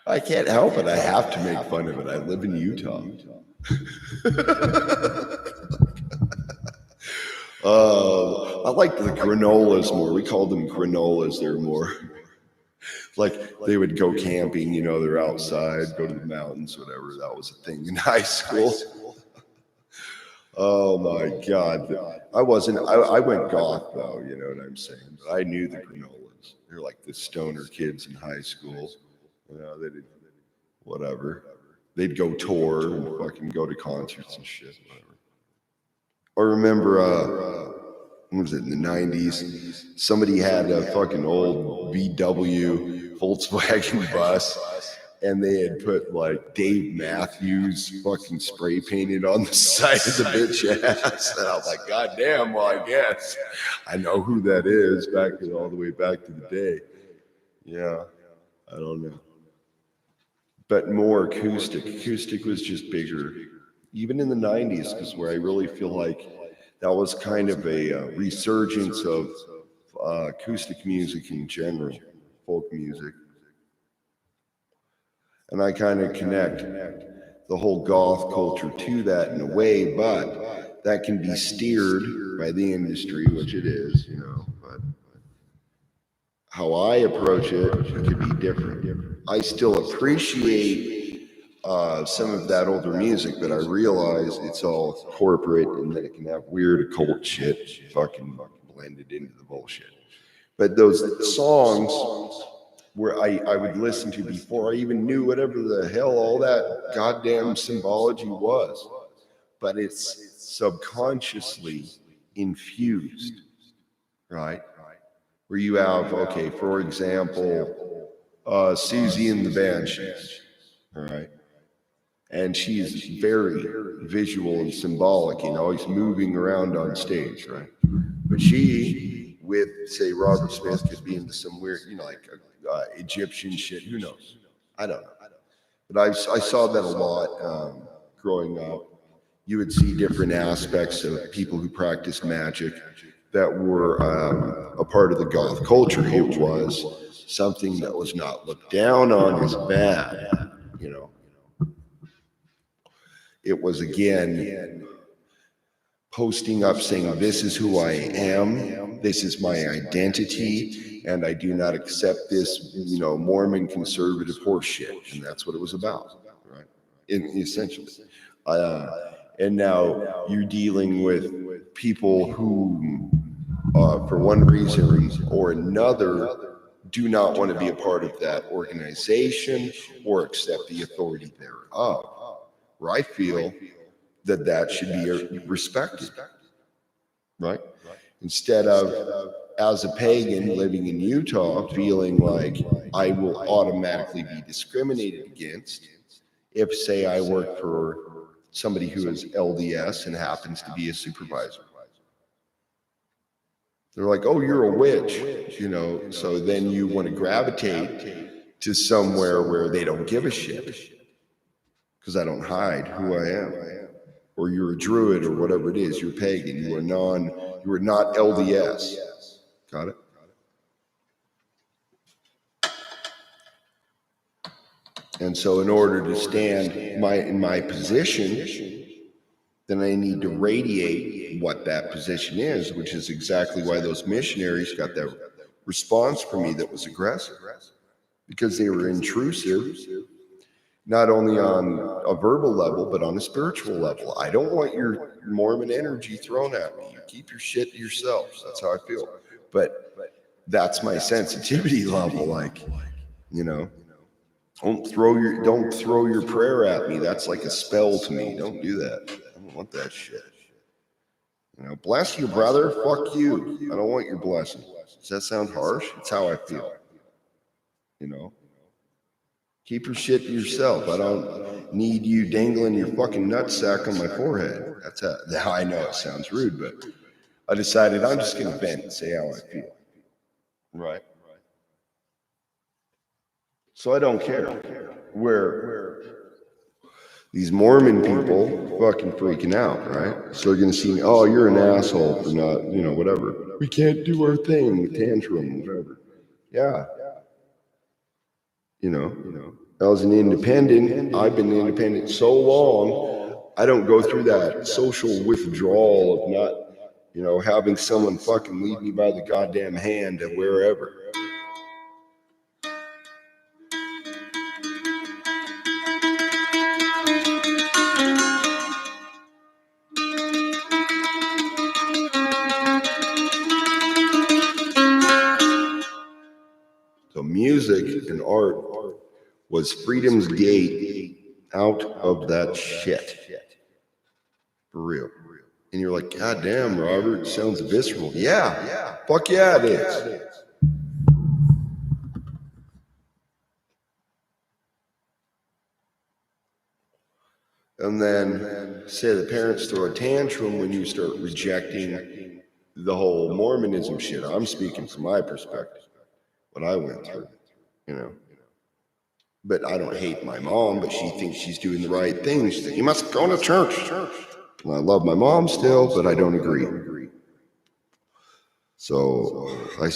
[SPEAKER 1] I can't help it. I have to make fun of it. I live in Utah. I like the granolas more. We called them granolas. They're more like, they would go camping, they're outside, go to the mountains, whatever. That was a thing in high school. Oh my God. I went goth though, you know what I'm saying? But I knew the granolas. They're like the stoner kids in high school. They did whatever. They'd go tour and fucking go to concerts and shit, whatever. I remember, when was it, in the 90s? Somebody had a fucking old VW Volkswagen bus, and they had put like Dave Matthews fucking spray painted on the side of the bitch ass. And I was like, God damn, well, I guess I know who that is, all the way back to the day. Yeah, I don't know. But more acoustic. Acoustic was just bigger. even in the 90s, because where I really feel like that was kind of a resurgence of acoustic music in general, folk music. And I kind of connect the whole goth culture to that in a way, but that can be steered by the industry, which it is, you know. But how I approach it could be different. I still appreciate some of that older music, but I realize it's all corporate and that it can have weird occult shit fucking blended into the bullshit. But those songs where I would listen to before I even knew whatever the hell all that goddamn symbology was, but it's subconsciously infused, right? Where you have, okay, for example, Susie and the Banshees, all right? And she's very visual and symbolic and always moving around on stage, right? But she, with, say, Robert Smith, could be into some weird, you know, like Egyptian shit, who knows? I don't know. But I saw that a lot growing up. You would see different aspects of people who practiced magic that were a part of the goth culture. It was something that was not looked down on as bad, you know. It was, again, posting up saying, this is who I am, this is my identity, and I do not accept this, you know, Mormon conservative horseshit. And that's what it was about, right? Essentially. And now you're dealing with people who, for one reason or another, do not want to be a part of that organization or accept the authority thereof. Where I feel that that should be respected, right? Instead of, as a pagan living in Utah, feeling like I will automatically be discriminated against if, say, I work for somebody who is LDS and happens to be a supervisor. They're like, oh, you're a witch, you know, so then you want to gravitate to somewhere where they don't give a shit because I don't hide who I am. Or you're a druid or whatever it is, you're pagan, you are not LDS. Got it? And so in order to stand in my position, then I need to radiate what that position is, which is exactly why those missionaries got that response from me that was aggressive, because they were intrusive, not only on a verbal level, but on a spiritual level. I don't want your Mormon energy thrown at me. You keep your shit to yourself. That's how I feel. But that's my sensitivity level. Like, you know, don't throw your prayer at me. That's like a spell to me. Don't do that. I don't want that shit. You know, bless you, brother. Fuck you. I don't want your blessing. Does that sound harsh? It's how I feel. You know? Keep your shit to yourself. I don't need you dangling your fucking nutsack on my forehead. That's how I know it sounds rude, but I decided I'm just going to vent and say how I feel. Right? So I don't care where these Mormon people fucking freaking out, right? So they're going to see me, oh, you're an asshole for not, you know, whatever. We can't do our thing, tantrum, whatever. Yeah. You know, I was an independent. I've been independent so long, I don't go through that social withdrawal of not, you know, having someone fucking lead me by the goddamn hand to wherever. So music and art was freedom's gate out of that shit. For real. And you're like, God damn, Robert, it sounds visceral. Yeah. Fuck yeah, it is. And then, say the parents throw a tantrum when you start rejecting the whole Mormonism shit. I'm speaking from my perspective, what I went through, you know. But I don't hate my mom, but she thinks she's doing the right thing. She's like, you must go to church. And I love my mom still, but I don't agree. So I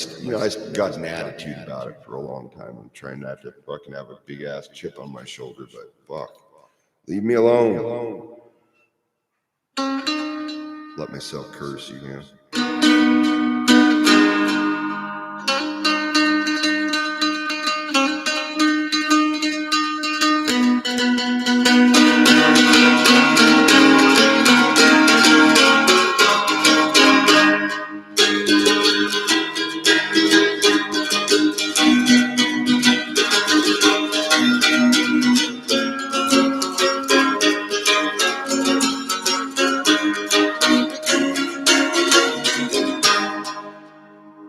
[SPEAKER 1] got an attitude about it for a long time. I'm trying not to fucking have a big ass chip on my shoulder, but fuck, leave me alone. Let myself curse you, man.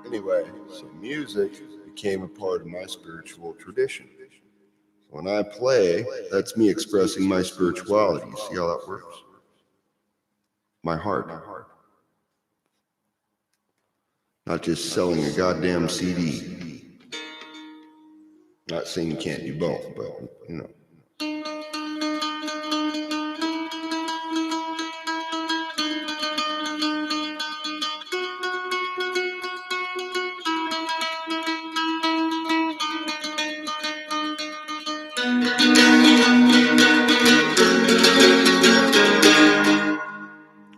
[SPEAKER 1] Anyway, so music became a part of my spiritual tradition. When I play, that's me expressing my spirituality. You see how that works? My heart. Not just selling a goddamn CD. Not saying you can't do both, but you know.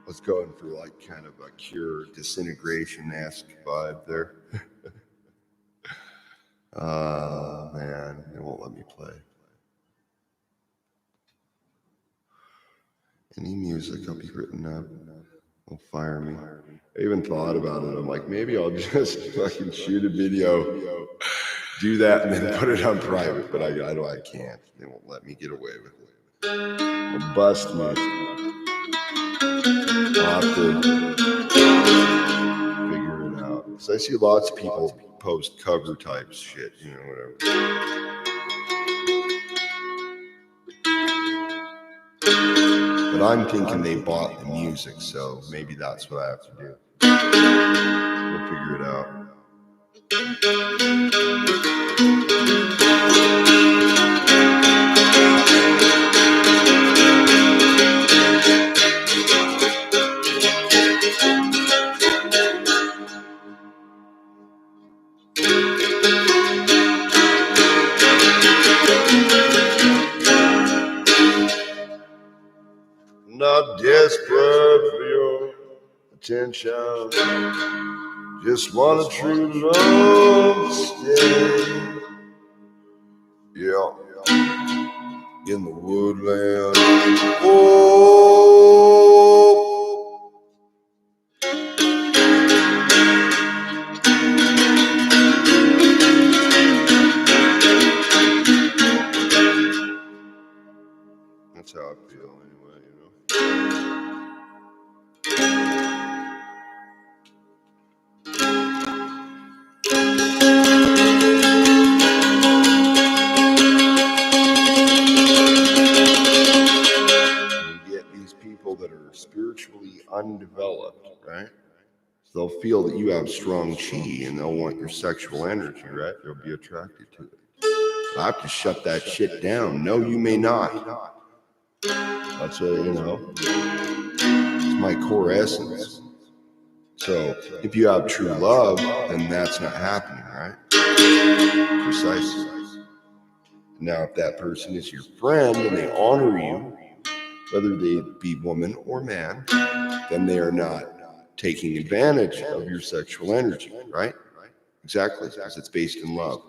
[SPEAKER 1] I was going for like kind of a Cure disintegration-esque vibe there. Man, they won't let me play. Any music I'll be written up will fire me. I even thought about it. I'm like, maybe I'll just fucking shoot a video, do that, and then put it on private. But I can't. They won't let me get away with it. I'll bust me. I'll have to figure it out. Because I see lots of people post cover type shit, you know, whatever. But I'm thinking they bought the music, so maybe that's what I have to do. We'll figure it out. Not desperate for your attention, just want a true love to stay. Yeah, in the woodland. Oh, that's how I feel anyway, you know. People that are spiritually undeveloped, right? So they'll feel that you have strong chi and they'll want your sexual energy, right? They'll be attracted to it. I have to shut that shit down. No, you may not. That's you know, it's my core essence. So if you have true love, then that's not happening, right? Precisely. Now, if that person is your friend and they honor you, whether they be woman or man, then they are not taking advantage of your sexual energy, right? Exactly, because it's based in love.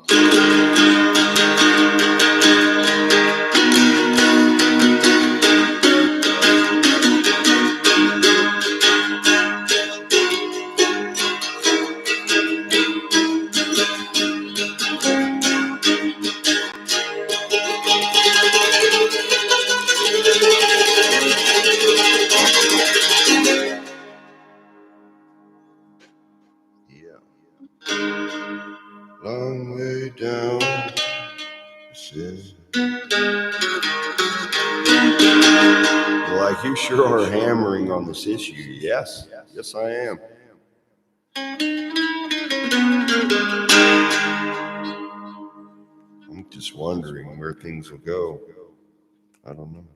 [SPEAKER 1] Long way down, says. Like, you sure are hammering on this issue. Yes, yes, I am. I'm just just wondering where things will go. I don't know.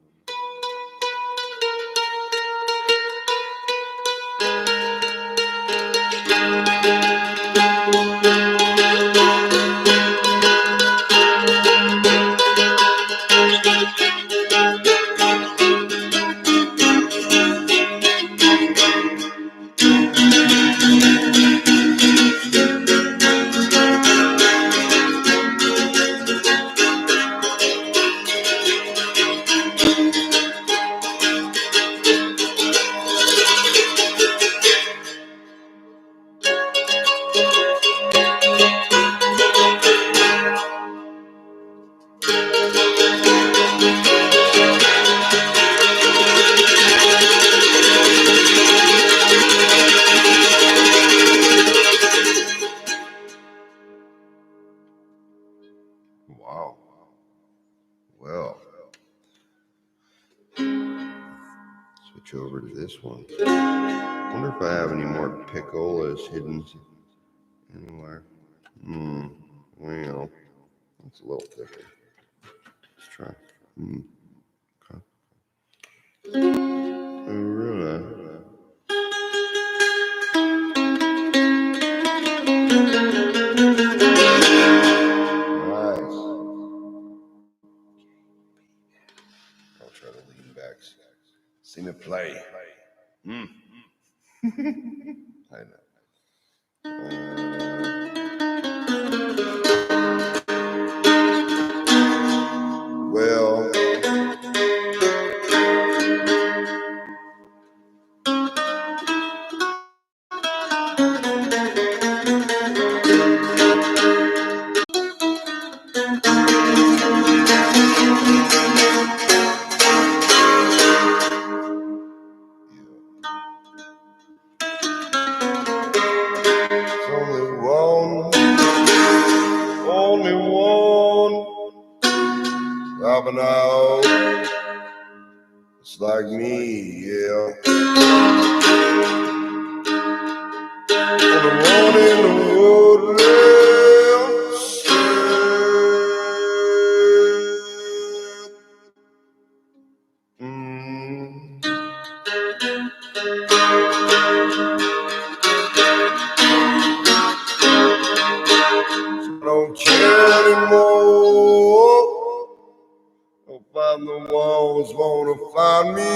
[SPEAKER 1] Wow. Well, switch over to this one. I wonder if I have any more piccolas hidden anywhere. Well, it's a little thicker. Let's try. Okay. Oh, really? Nice. I'll try to lean back. See me play. I know. Well, only one, dropping out. It's like me, yeah. And the one in the woodlands. I don't care anymore. Don't find the walls wanna find me.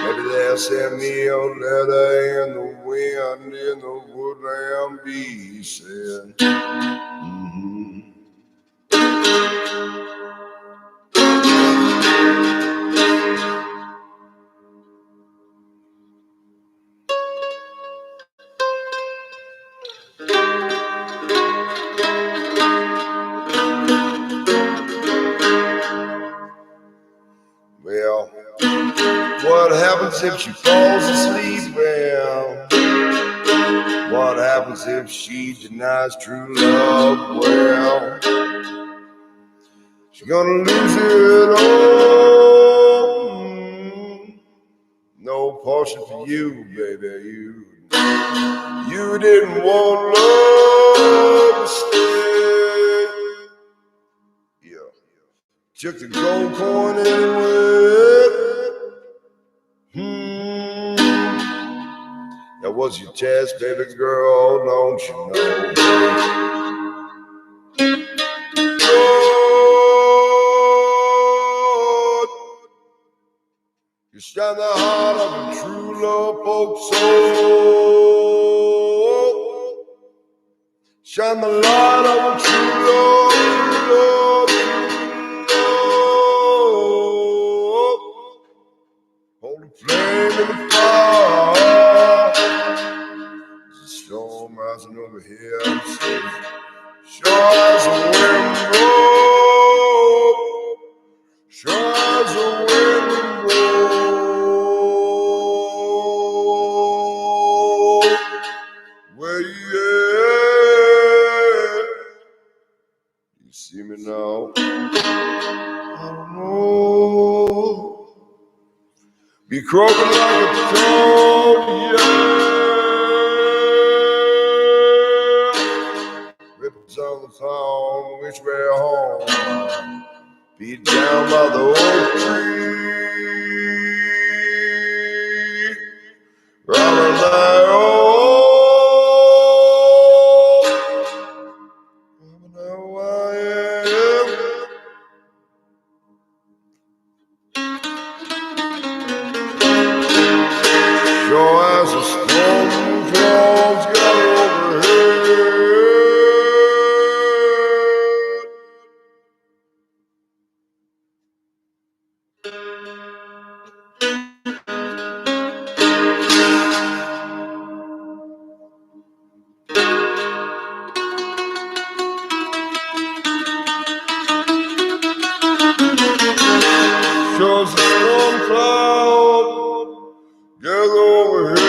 [SPEAKER 1] Maybe they'll send me a letter in the wind in the woodland bee said. Well, what happens if she falls asleep? Well, what happens if she denies true love? Well, she's gonna lose it all. No portion for you, baby. You didn't want love to stay. Yeah. Took the gold coin anyway. That was your test, baby girl, don't you know? Lord, you shine the heart of a true love folks soul. Shine the light of a true love, hold the flame in the fire. There's a storm rising over here. Sure as a wind blows. Sure as a wind blows. Where you at? You see me now? I don't know. Be croaking like a toad, yeah. his way home. Beat down by the oak tree. Robert know I am. Sure as the storm clouds gather overhead. Shows the storm cloud gather overhead.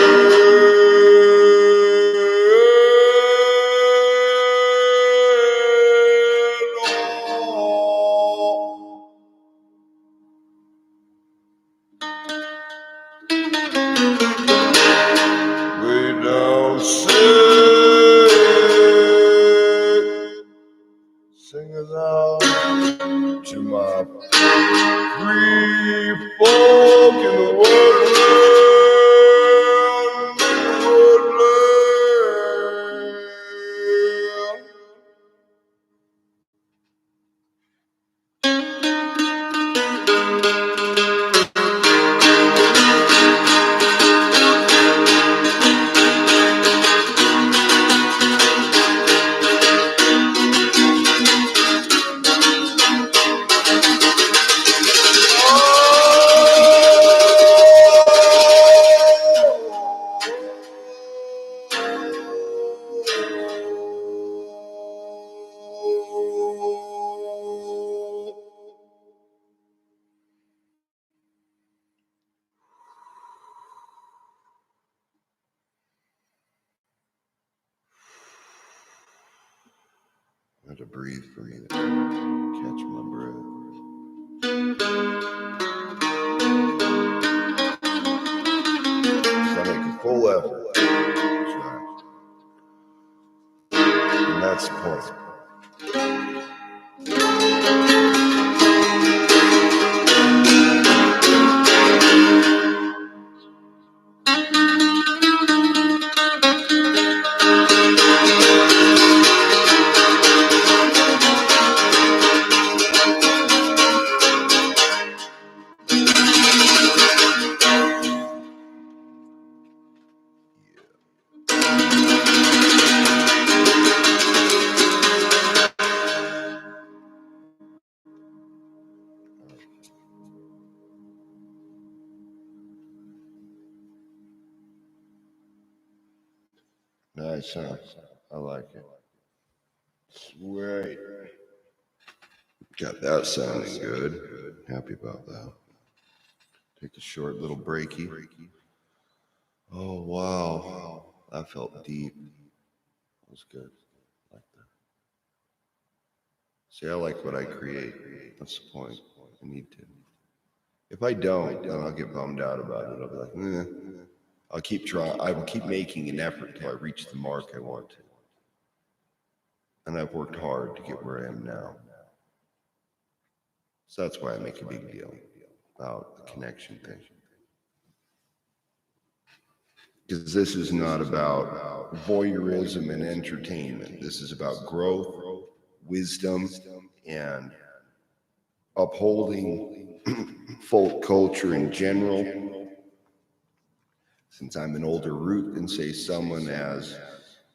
[SPEAKER 1] Way down sing it out to my free folk in the woodland, I had to breathe for me to catch my breath. So I make a full effort. And that's the point. Nice, huh? I like it. Sweet. Got that sounding good. Happy about that. Take a short little breaky. Oh, wow. That felt deep. That was good. I like that. See, I like what I create. That's the point. I need to. If I don't, then I'll get bummed out about it. I'll be like, I'll keep trying. I will keep making an effort until I reach the mark I want to. And I've worked hard to get where I am now. So that's why I make a big deal about the connection thing. Because this is not about voyeurism and entertainment. This is about growth, wisdom, and upholding folk culture in general. Since I'm an older root than, say, someone as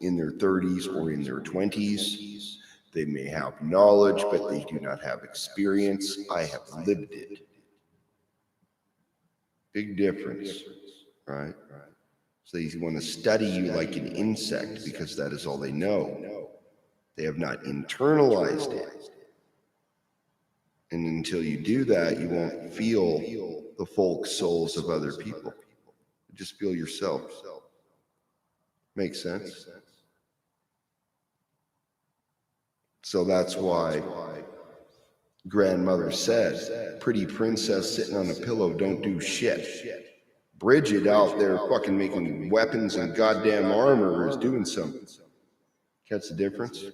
[SPEAKER 1] in their 30s or in their 20s, they may have knowledge, but they do not have experience. I have lived it. Big difference, right? So they want to study you like an insect because that is all they know. They have not internalized it. And until you do that, you won't feel the folk souls of other people. Just feel yourself. Makes sense? So that's why grandmother said, pretty princess sitting on a pillow don't do shit. Bridget out there fucking making weapons and goddamn armor is doing something. Catch the difference?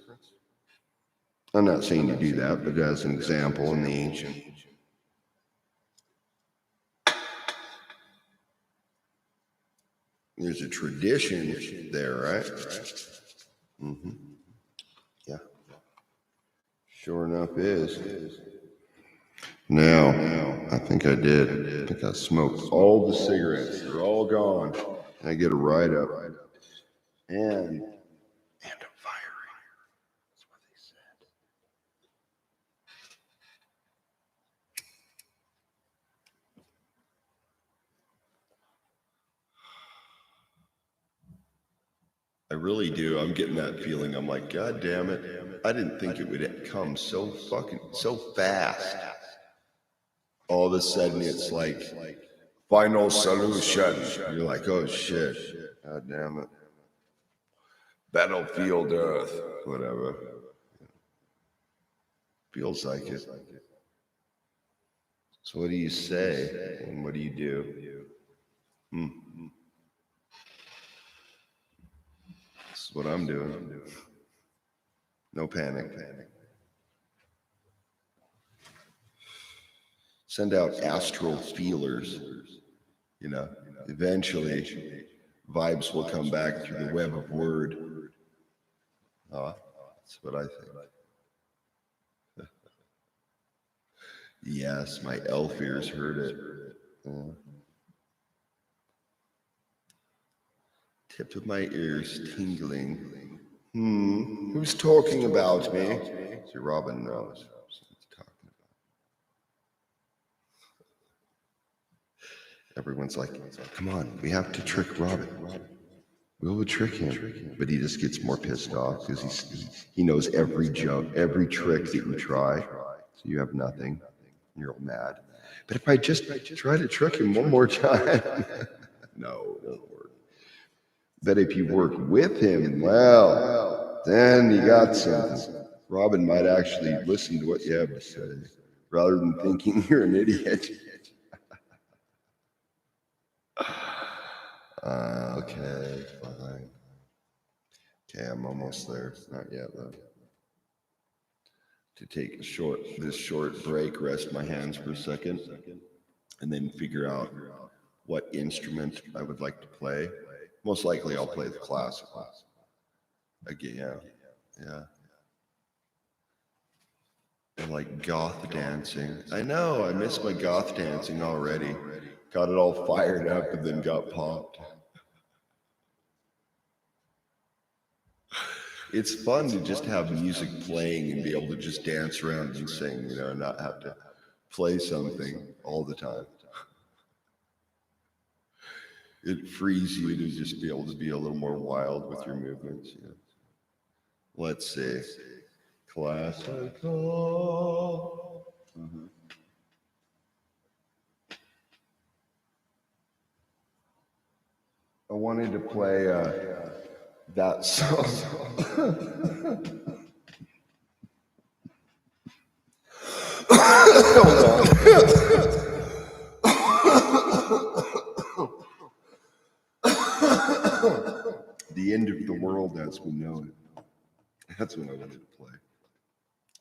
[SPEAKER 1] I'm not saying you do that, but as an example in the ancient. There's a tradition there, right? Mm-hmm. Yeah. Sure enough is. Now, I think I did. I think I smoked all the cigarettes. They're all gone. And I get a ride up. And I'm firing. That's what they said. I really do. I'm getting that feeling. I'm like, God damn it. I didn't think it would come so fast. All of a sudden it's like final solution. You're like, oh shit. God damn it. Battlefield Earth. Whatever. Feels like it. So what do you say and what do you do? This is what I'm doing. No panic. Send out astral feelers. You know, eventually vibes will come back through the web of word. That's what I think. Yes, my elf ears heard it. Tip of my ears tingling. Who's talking about me? See, Robin knows. Everyone's like, come on, we have to trick Robin. We will trick him. But he just gets more pissed off because he knows every joke, every trick that you try. So you have nothing. You're all mad. But if I just try to trick him one more time, no, it won't work. But if you work with him, well, then you got something. Robin might actually listen to what you have to say rather than thinking you're an idiot. Okay, fine. Okay, I'm almost there. Not yet, though. To take this short break, rest my hands for a second, and then figure out what instrument I would like to play. Most likely, I'll play the classical. Again, yeah. I like goth dancing. I know, I miss my goth dancing already. Got it all fired up and then got popped. It's fun to just have music playing and be able to just dance around and sing, you know, and not have to play something all the time. It frees you to just be able to be a little more wild with your movements. You know. Let's see. Classical. I wanted to play that song. Hold on. The End of the World as We Know It. That's what I wanted to play.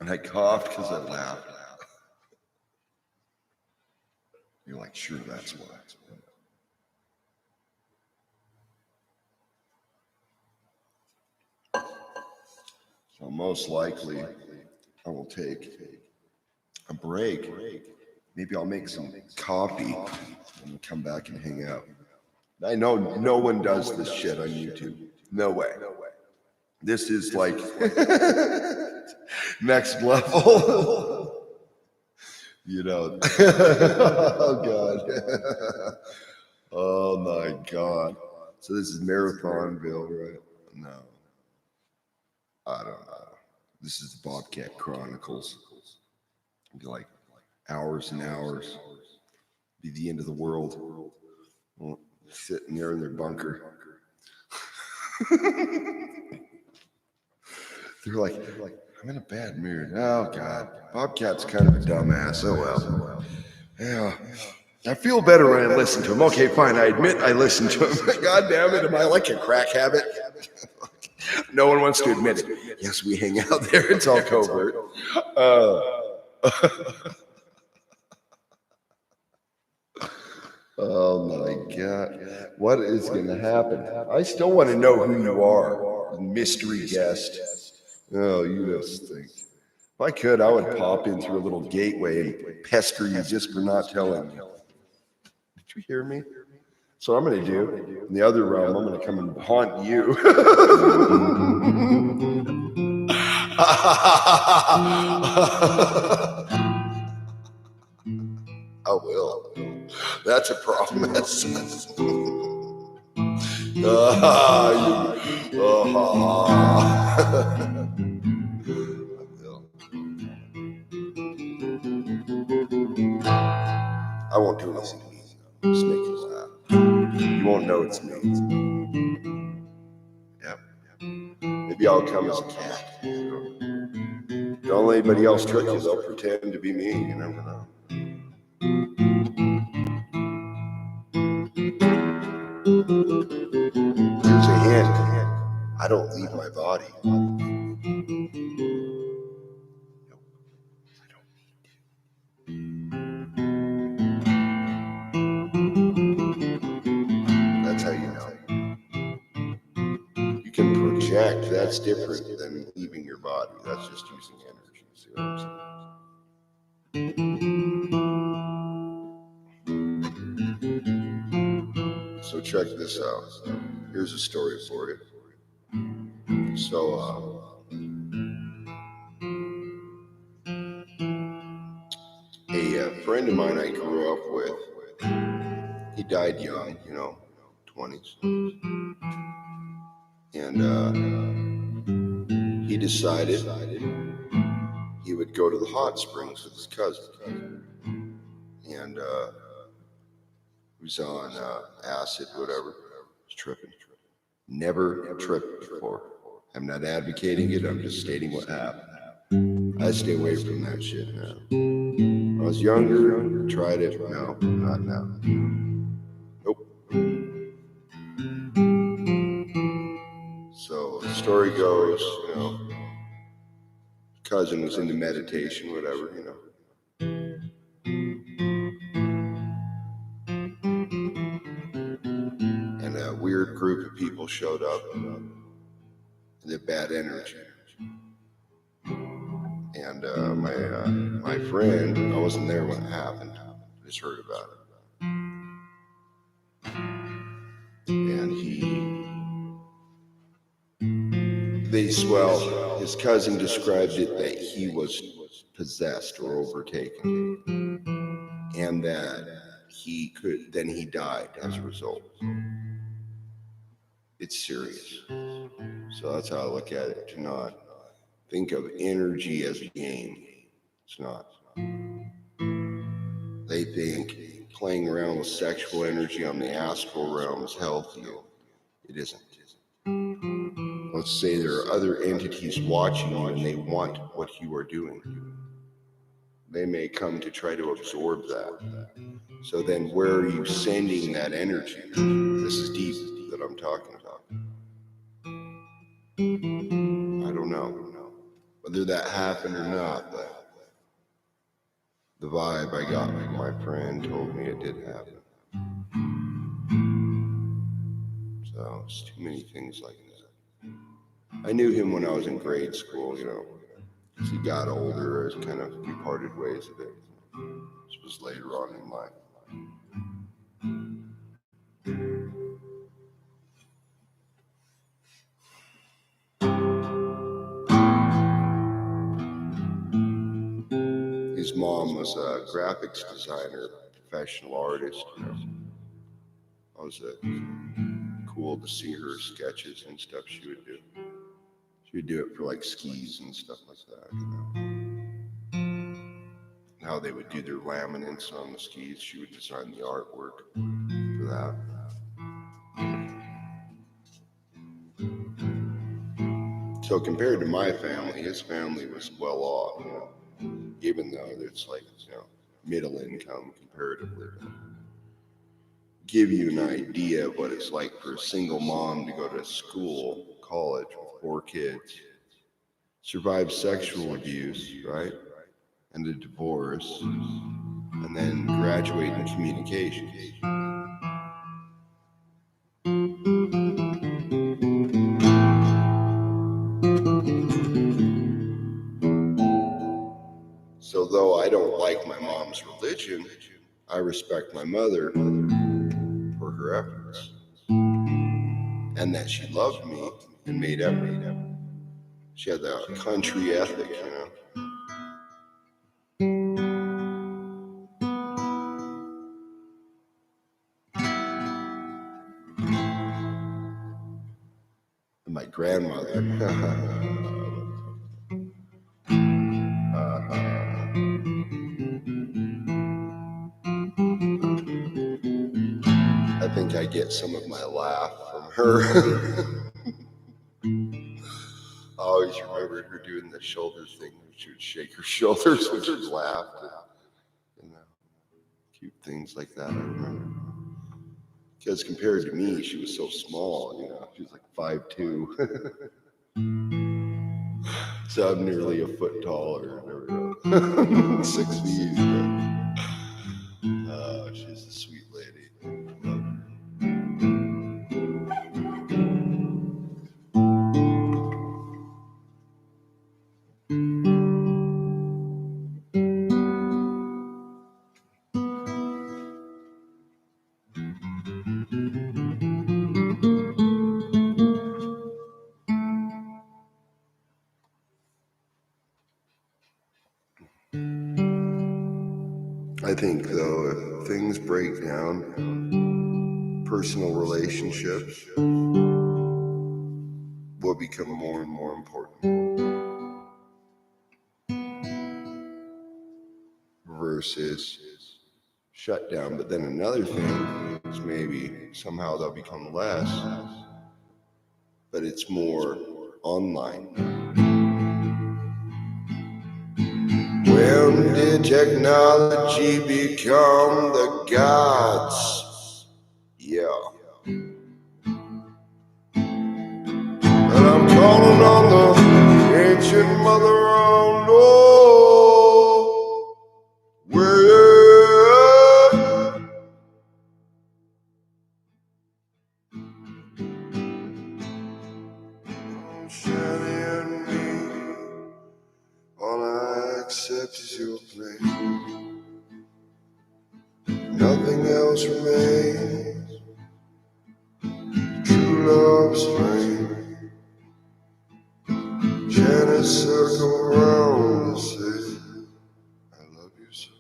[SPEAKER 1] And I coughed because I laughed. You're like, sure, that's why. So most likely, I will take a break. Maybe I'll make some coffee and come back and hang out. I know no one does this shit on YouTube. No way. This is like next level. You know. Oh, God. Oh, my God. So this is Marathonville, right? No. I don't know. This is the BobCat Chronicles. It'd be like hours and hours. Be the end of the world. Well, sitting there in their bunker. They're like, I'm in a bad mood. Oh, God. BobCat's kind of a dumbass. Oh, well. Yeah. I feel better when I listen to him. Okay, fine. I admit I listen to him. God damn it. Am I like a crack habit? No one wants to admit it. Yes, we hang out there. It's all covert. Oh my God. What is going to happen? I still want to know who you are. Mystery guest. Oh, you just think. If I could, I would pop in through a little gateway and pester you just for not telling me. Did you hear me? So I'm going to do. In the other realm, I'm going to come and haunt you. I will. That's a promise. I won't do anything to me. Just make you laugh. You won't know it's me. Yep. Maybe I'll come as a cat. Don't let anybody else trick you. They'll pretend to be me. You never know. Here's a hint. I don't leave my body. That's how you know. You can project. That's different than leaving your body. That's just using energy. See what I'm saying? So check this out. Here's a story for you. So, a friend of mine I grew up with, he died young, 20s. And he decided he would go to the hot springs with his cousin. And he was on acid, whatever. He was tripping. Never tripped before. I'm not advocating it, I'm just stating what happened. I stay away from that shit now. When I was younger, tried it. No, not now. Nope. So the story goes, cousin was into meditation, whatever, And a weird group of people showed up. The bad energy. And my friend, I wasn't there when it happened. I just heard about it. And his cousin described it that he was possessed or overtaken. And that then he died as a result. It's serious. So that's how I look at it. Do not think of energy as a game. It's not. They think playing around with sexual energy on the astral realm is healthy. It isn't. Let's say there are other entities watching you and they want what you are doing. They may come to try to absorb that. So then where are you sending that energy? This is deep that I'm talking about. I don't know whether that happened or not, but the vibe I got from my friend told me it did happen. So it's too many things like that. I knew him when I was in grade school, as he got older, as kind of we parted ways a bit. This was later on in life. His mom was a graphics designer, professional artist. I was cool to see her sketches and stuff she would do. She would do it for like skis and stuff like that. How they would do their laminates on the skis. She would design the artwork for that. So compared to my family, his family was well off, even though it's like, middle income comparatively. Give you an idea of what it's like for a single mom to go to school, college with 4 kids, survived sexual abuse, right? And a divorce, and then graduate in communications. So though I don't like my mom's religion, I respect my mother for her efforts. And that she loved me and made effort. She had that country ethic, you know. And my grandmother. I think I get some of my laugh from her. I always remembered her doing the shoulder thing. She would shake her shoulders when she laughed. And, cute things like that, I remember. Because compared to me, she was so small, you know. She was like 5'2". So I'm nearly a foot taller. 6 feet. Oh, she's a sweet lady. Love her. I think, though, if things break down, personal relationships will become more and more important versus shut down. But then another thing is maybe somehow they'll become less, but it's more online. When did technology become the gods? Yeah. And I'm calling on the ancient mother on where Shani and me, all I accept is your place. Nothing else remains. True love's flame. Janice circle around and say, I love you so.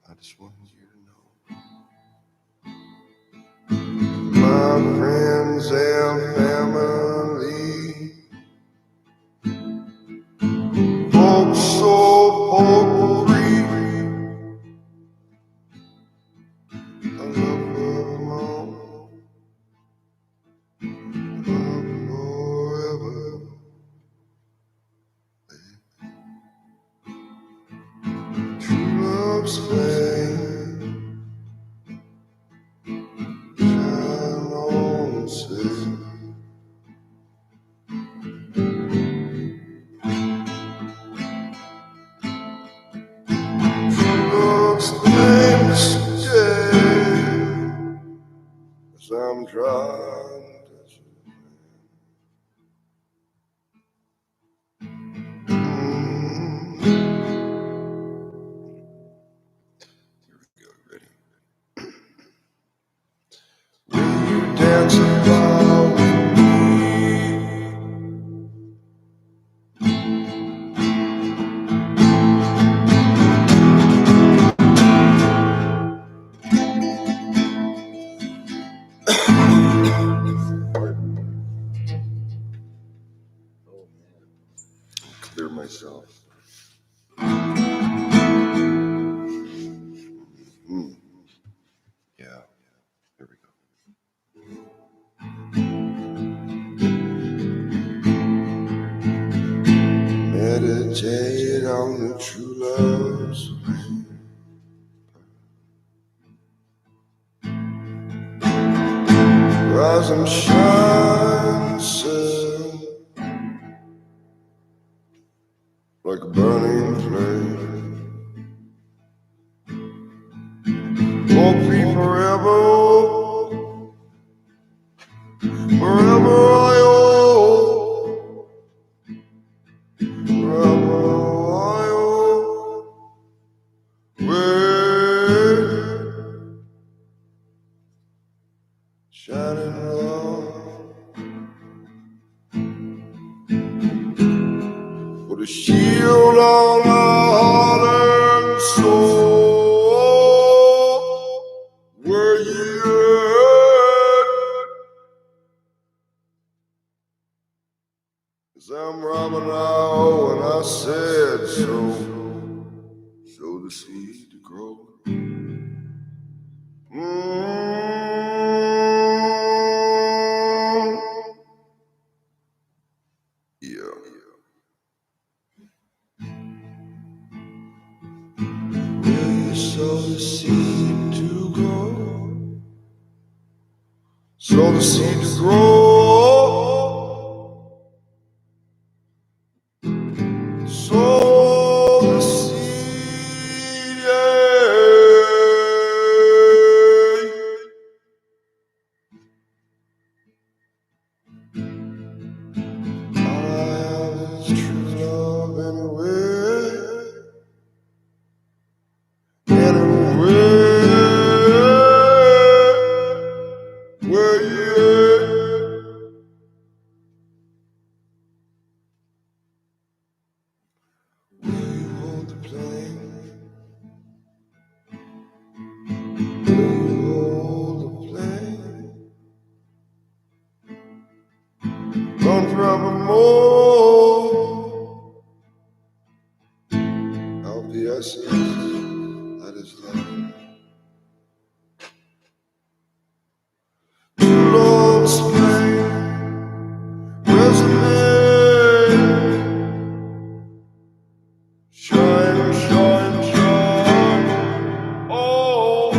[SPEAKER 1] I just wanted you to know. My friends and family, folks so folk free. I love them all. Love forever. True love's flame. Shine on, say. Love's flame stay. As I'm drawn to Here we go, ready? Will you dance about with me? Clear myself. Yeah, here we go. Meditate on the true love's flame. Rise and shine, sir. wherever I go, wherever I go, where shining love, put a shield on my heart and soul. Where you at? 'Cause I'm robbing now, and I said so. Sow the seed to grow. Yeah. Will you sow the seed to grow? Sow the seed to grow. Sow the seed, yeah. All I have is true love anyway. Where you at? Will you hold the plane? Will you hold the plane? Gone forevermore. Of the essence that is love. Too long Spain, resume. Shine, shine, shine. Oh.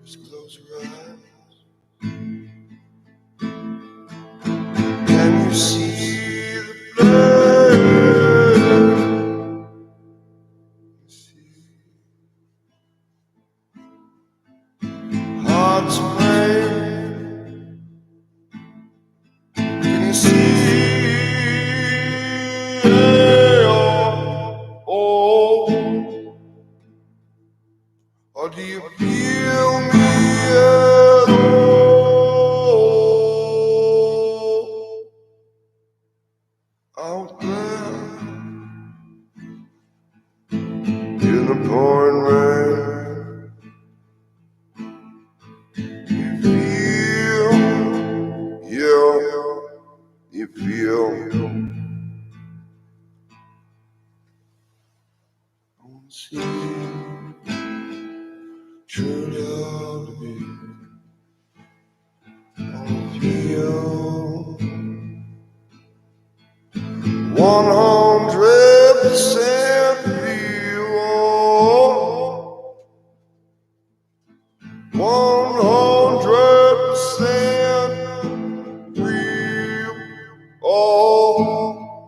[SPEAKER 1] Just close your eyes. Can you see the flame? Heart's flame. Can you see? Oh, or do you feel me at all? Out there in the pouring rain, you feel, yeah, you feel. Don't see true love to be. Don't feel 100% feel. 100% real. Oh.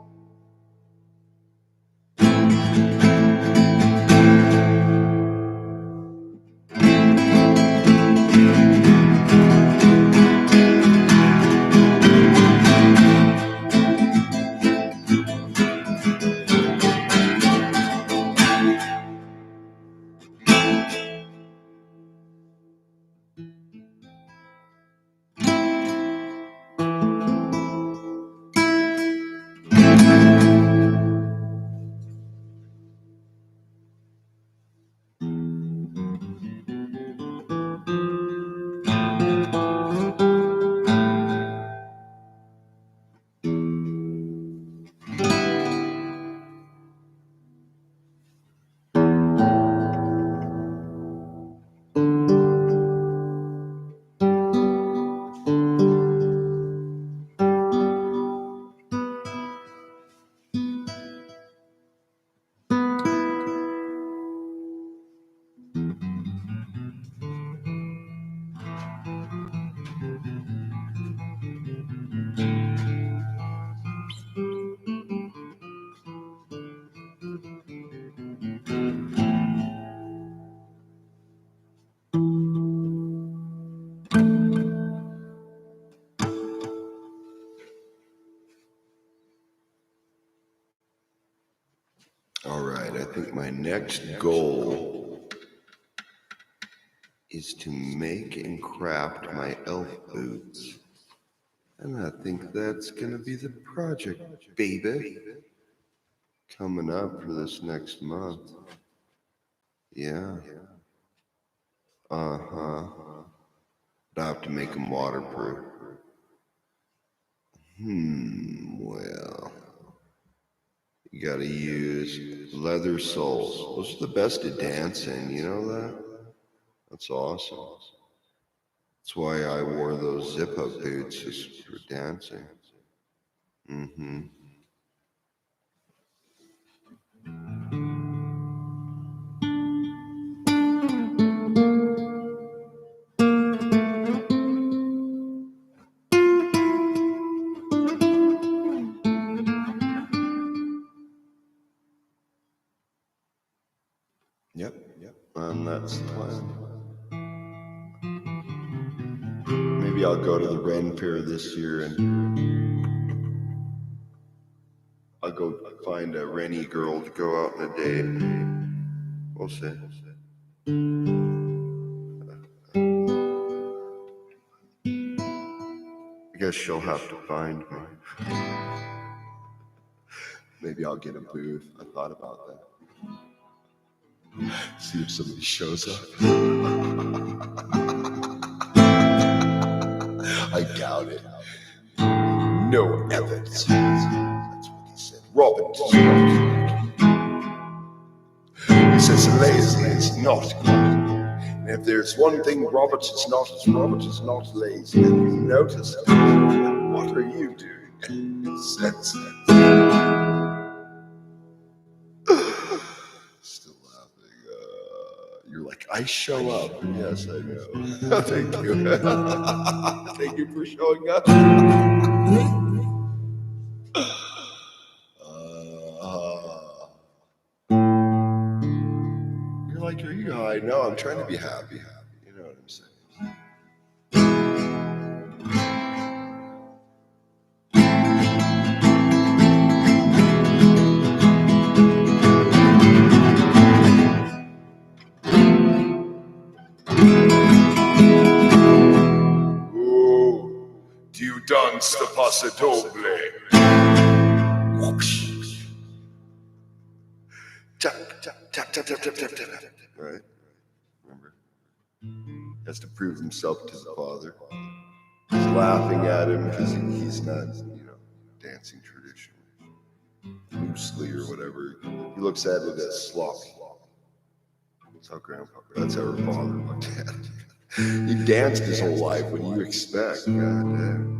[SPEAKER 1] think my next goal is to make and craft my elf boots. And I think that's going to be the project, baby. Coming up for this next month. Yeah. Uh-huh. But I have to make them waterproof. Well, you gotta use leather soles. Those are the best at dancing, you know that? That's awesome. That's why I wore those zip-up boots just for dancing. Mm-hmm. Yep. And that's the plan. Maybe I'll go to the Ren Fair this year and I'll go find a Rennie girl to go out on a date. We'll see. I guess she'll have to find me. Maybe I'll get a booth. I thought about that. See if somebody shows up. I doubt it. No evidence. That's what he said. Robin does not. He says lazy is not. And if there's one thing Robert is not, it's Robert is not lazy. Have you noticed? What are you doing? Sense. Still laughing. You're like, I show up. Yes, I know. Thank you. Thank you for showing up. You're like, are you high? No, I'm trying to be happy. You know what I'm saying? You dance the paso doble. Whoosh. Tap, tap, tap, tap, tap, tap, tap, tap. Right? Remember? He has to prove himself to the father. He's laughing at him because he's not, dancing traditionally. Loosely or whatever. He looks at it as sloppy. That's how grandpa, that's how her father looked at it. He danced his whole life. What do you expect? God damn.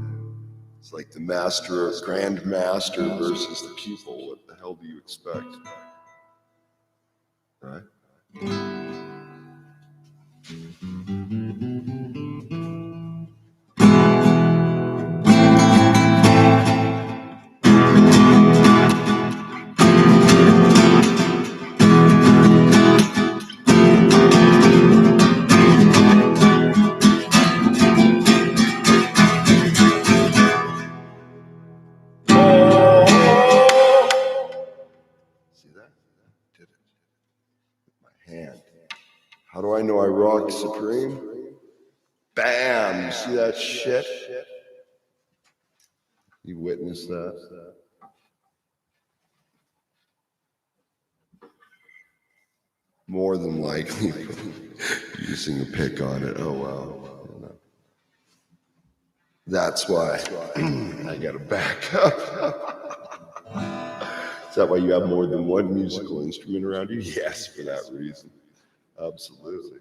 [SPEAKER 1] It's like the master, grand master versus the pupil. What the hell do you expect? Right? Hand. How do I know I rock supreme? Bam! You see that shit? You witnessed that? More than likely using a pick on it. Oh wow. That's why I gotta back up. Is that why you have more than one musical instrument around you? Yes, for that reason. Absolutely.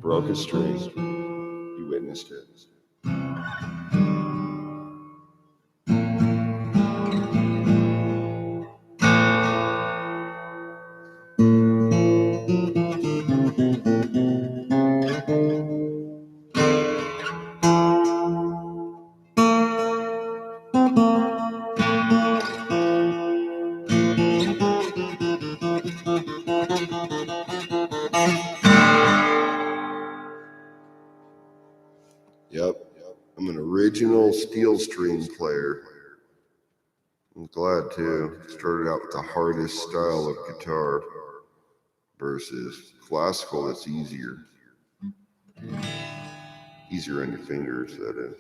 [SPEAKER 1] Broke a string. You witnessed it. Yep. I'm an original steel string player. glad to. Started out with the hardest style of guitar versus classical that's easier. Easier on your fingers, that is.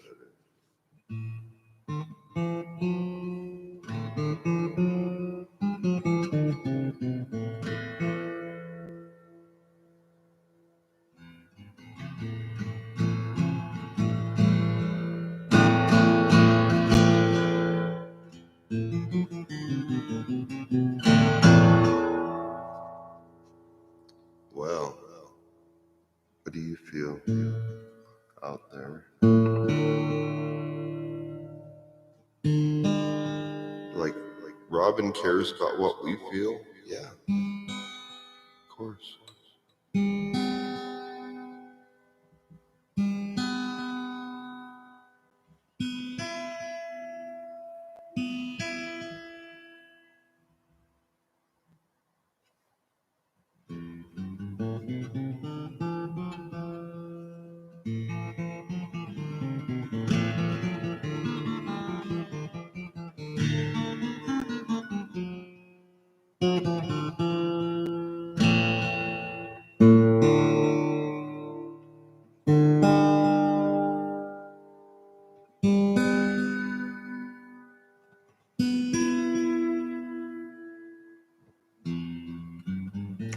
[SPEAKER 1] Well, what do you feel out there? Like Robin cares about what we feel? Yeah, of course.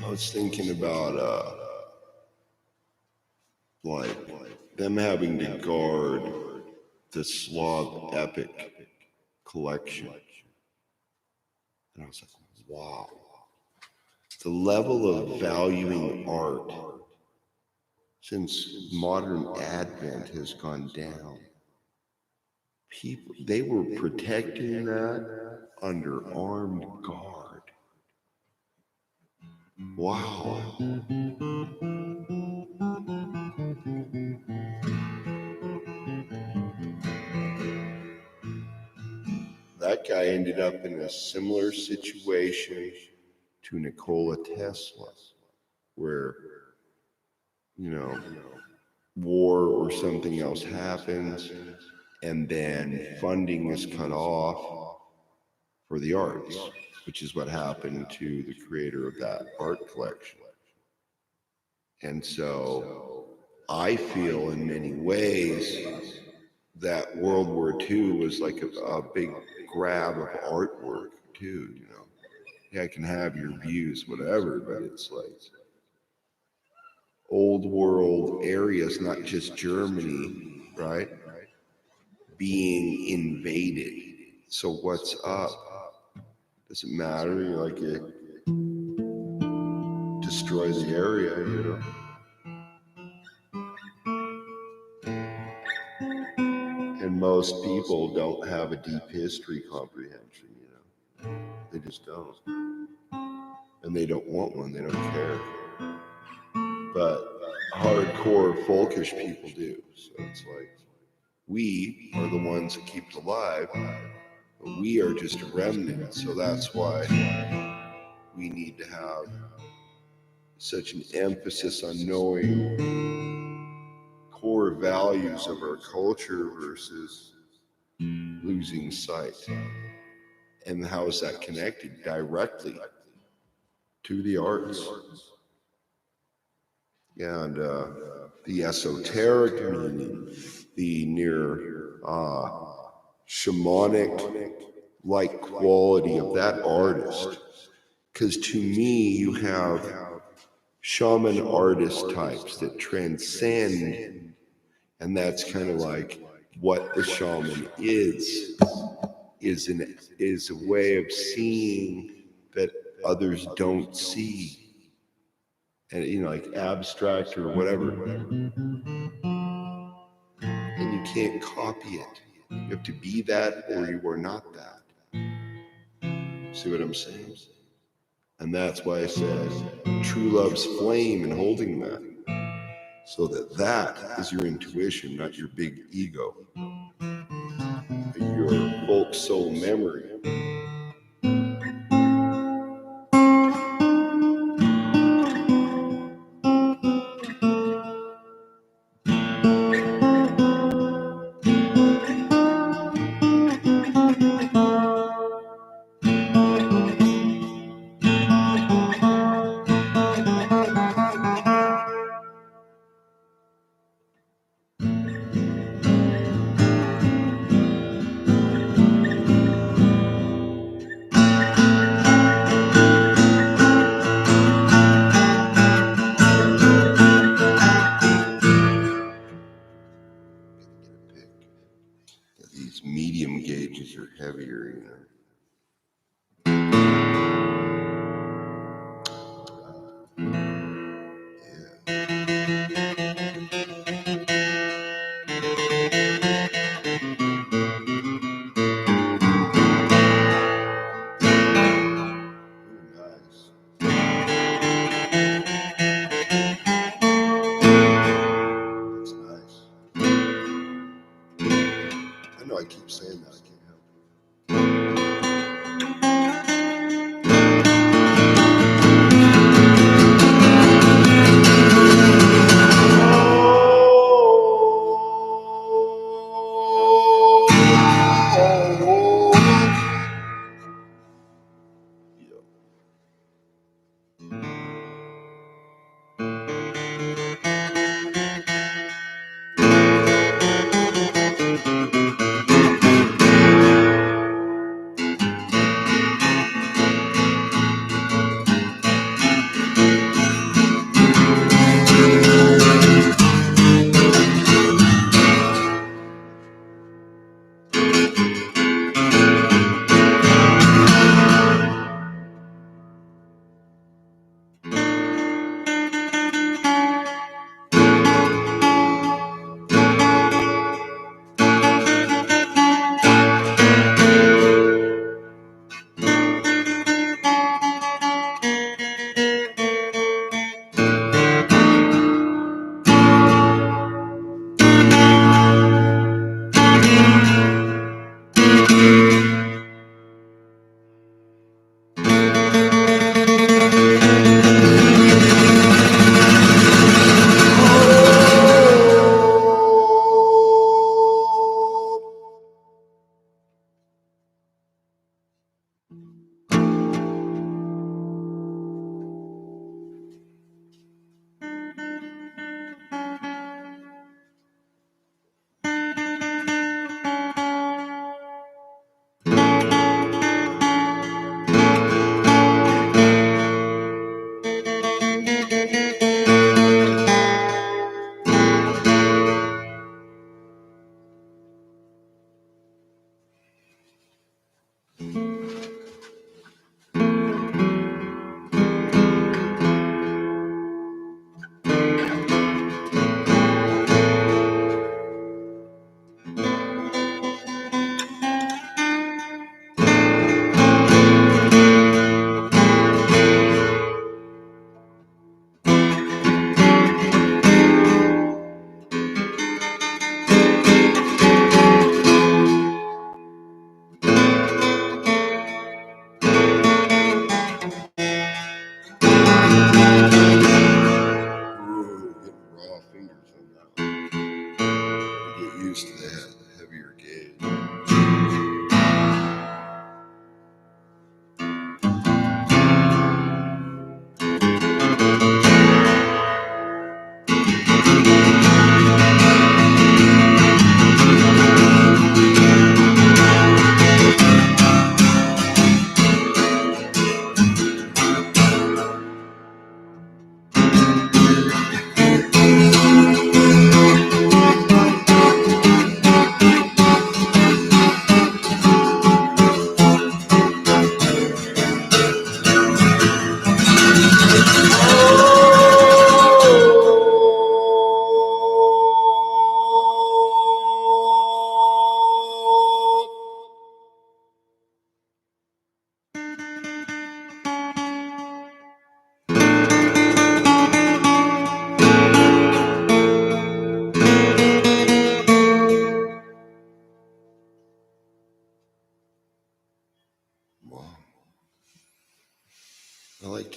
[SPEAKER 1] I was thinking about like them having to guard the Slav epic collection. And I was like, wow. The level of valuing art since modern advent has gone down. People, they were protecting that under armed guard. Wow. That guy ended up in a similar situation to Nikola Tesla, where, war or something else happens, and then funding is cut off for the arts, which is what happened to the creator of that art collection. And so I feel in many ways that World War II was like a big grab of artwork too, Yeah, I can have your views, whatever, but it's like old world areas, not just Germany, right? Being invaded. So what's up? Does it matter? Like it destroy the area, And most people don't have a deep history comprehension, They just don't. And they don't want one, they don't care. But hardcore folkish people do. So it's like, we are the ones that keep it alive, but we are just a remnant. So that's why we need to have such an emphasis on knowing core values of our culture versus losing sight. And how is that connected directly to the arts? And the esoteric meaning, the near shamanic-like quality of that artist. Because to me, you have shaman artist types that transcend, and that's kind of like what the shaman is a way of seeing that others don't see. And like abstract or whatever. And you can't copy it. You have to be that or you are not that. See what I'm saying? And that's why I said true love's flame and holding that. So that is your intuition, not your big ego. Your folk soul memory.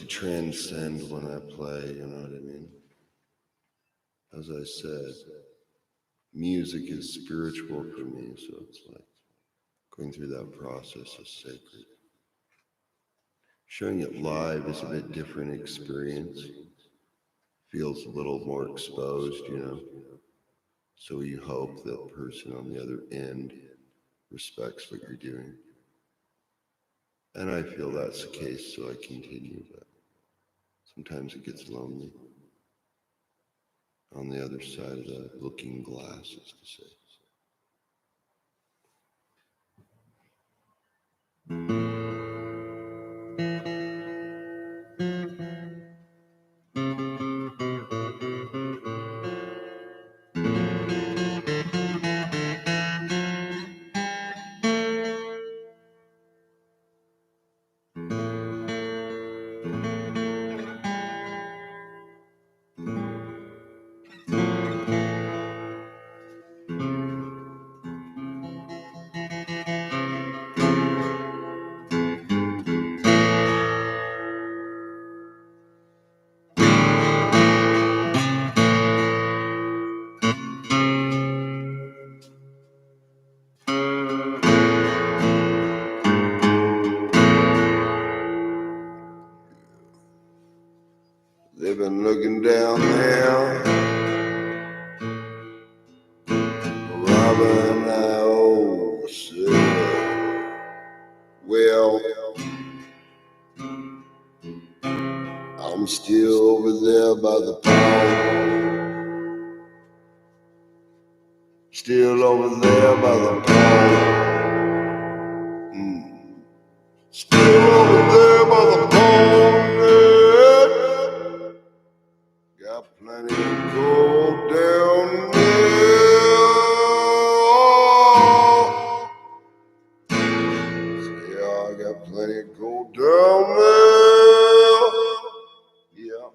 [SPEAKER 1] transcend when I play, you know what I mean? As I said, music is spiritual for me, so it's like going through that process is sacred. Showing it live is a bit different experience. Feels a little more exposed, you know. So you hope that the person on the other end respects what you're doing. And I feel that's the case, so I continue, but sometimes it gets lonely on the other side of the looking glass, as to say. They've been looking down there, robbing that old cell. Well, I'm still over there by the pond. Still over there by the pond. Still over there by the pond. Got plenty of gold down there. Yeah, I got plenty of gold down there. Yeah.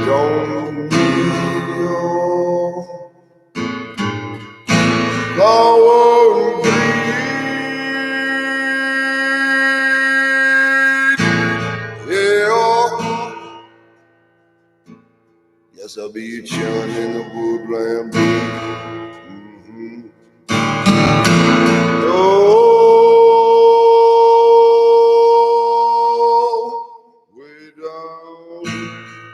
[SPEAKER 1] Don't need your power and greed. Yeah. Guess I'll be chillin' in the woodland beat. Oh, way down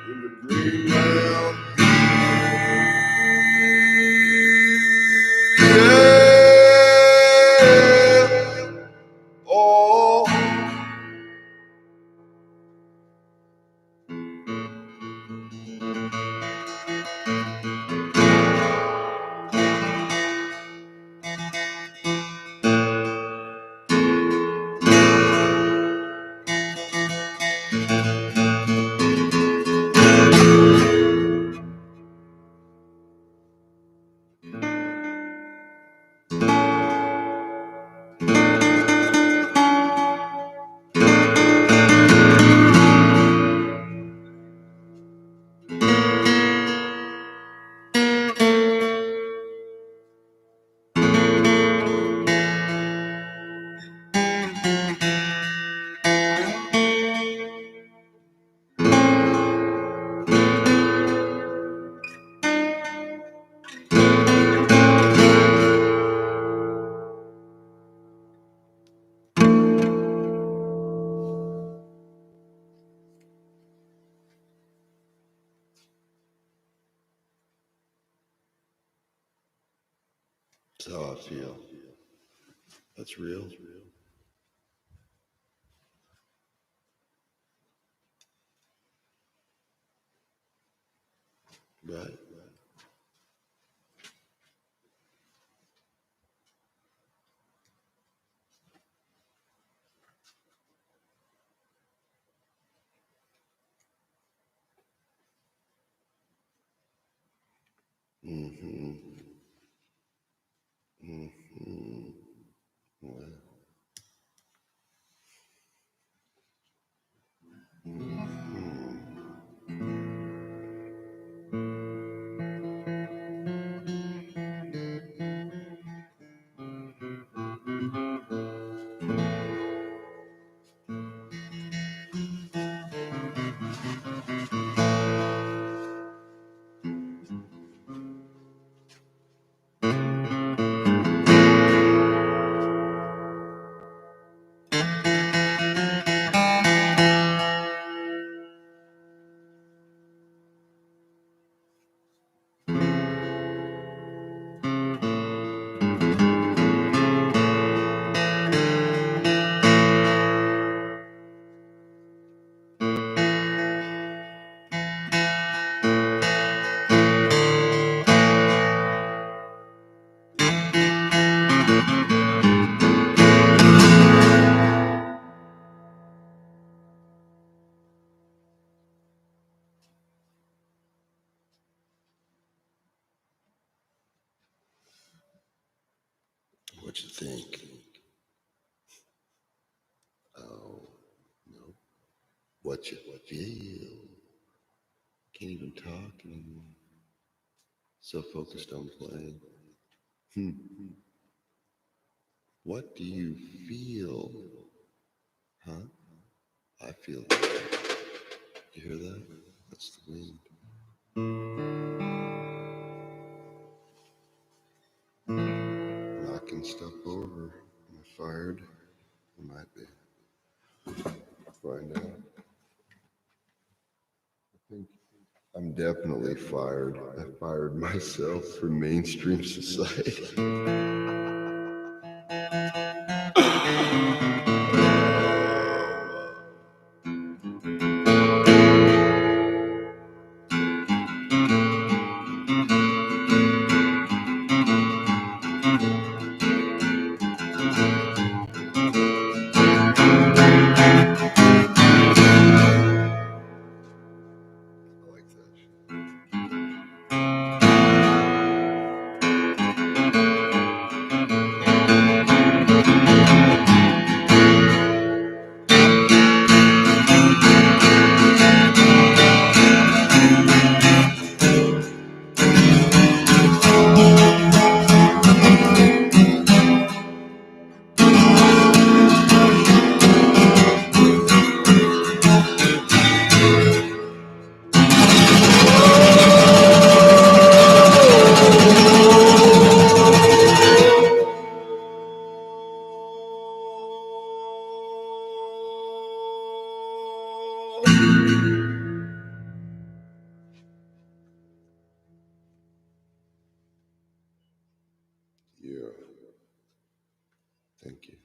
[SPEAKER 1] in the greenland beat. Yeah. Oh. That's how I feel. That's real. Right. Mm-hmm. Mm-hmm. Well. what you think. Oh, no. What you feel. Can't even talk anymore. So focused on playing. What do you feel? Huh? I feel it. You hear that? That's the wind. Knocking stuff over. Am I fired? I might be. Find out. I think I'm definitely fired. I fired myself from mainstream society. I like that shit. Yeah. Thank you.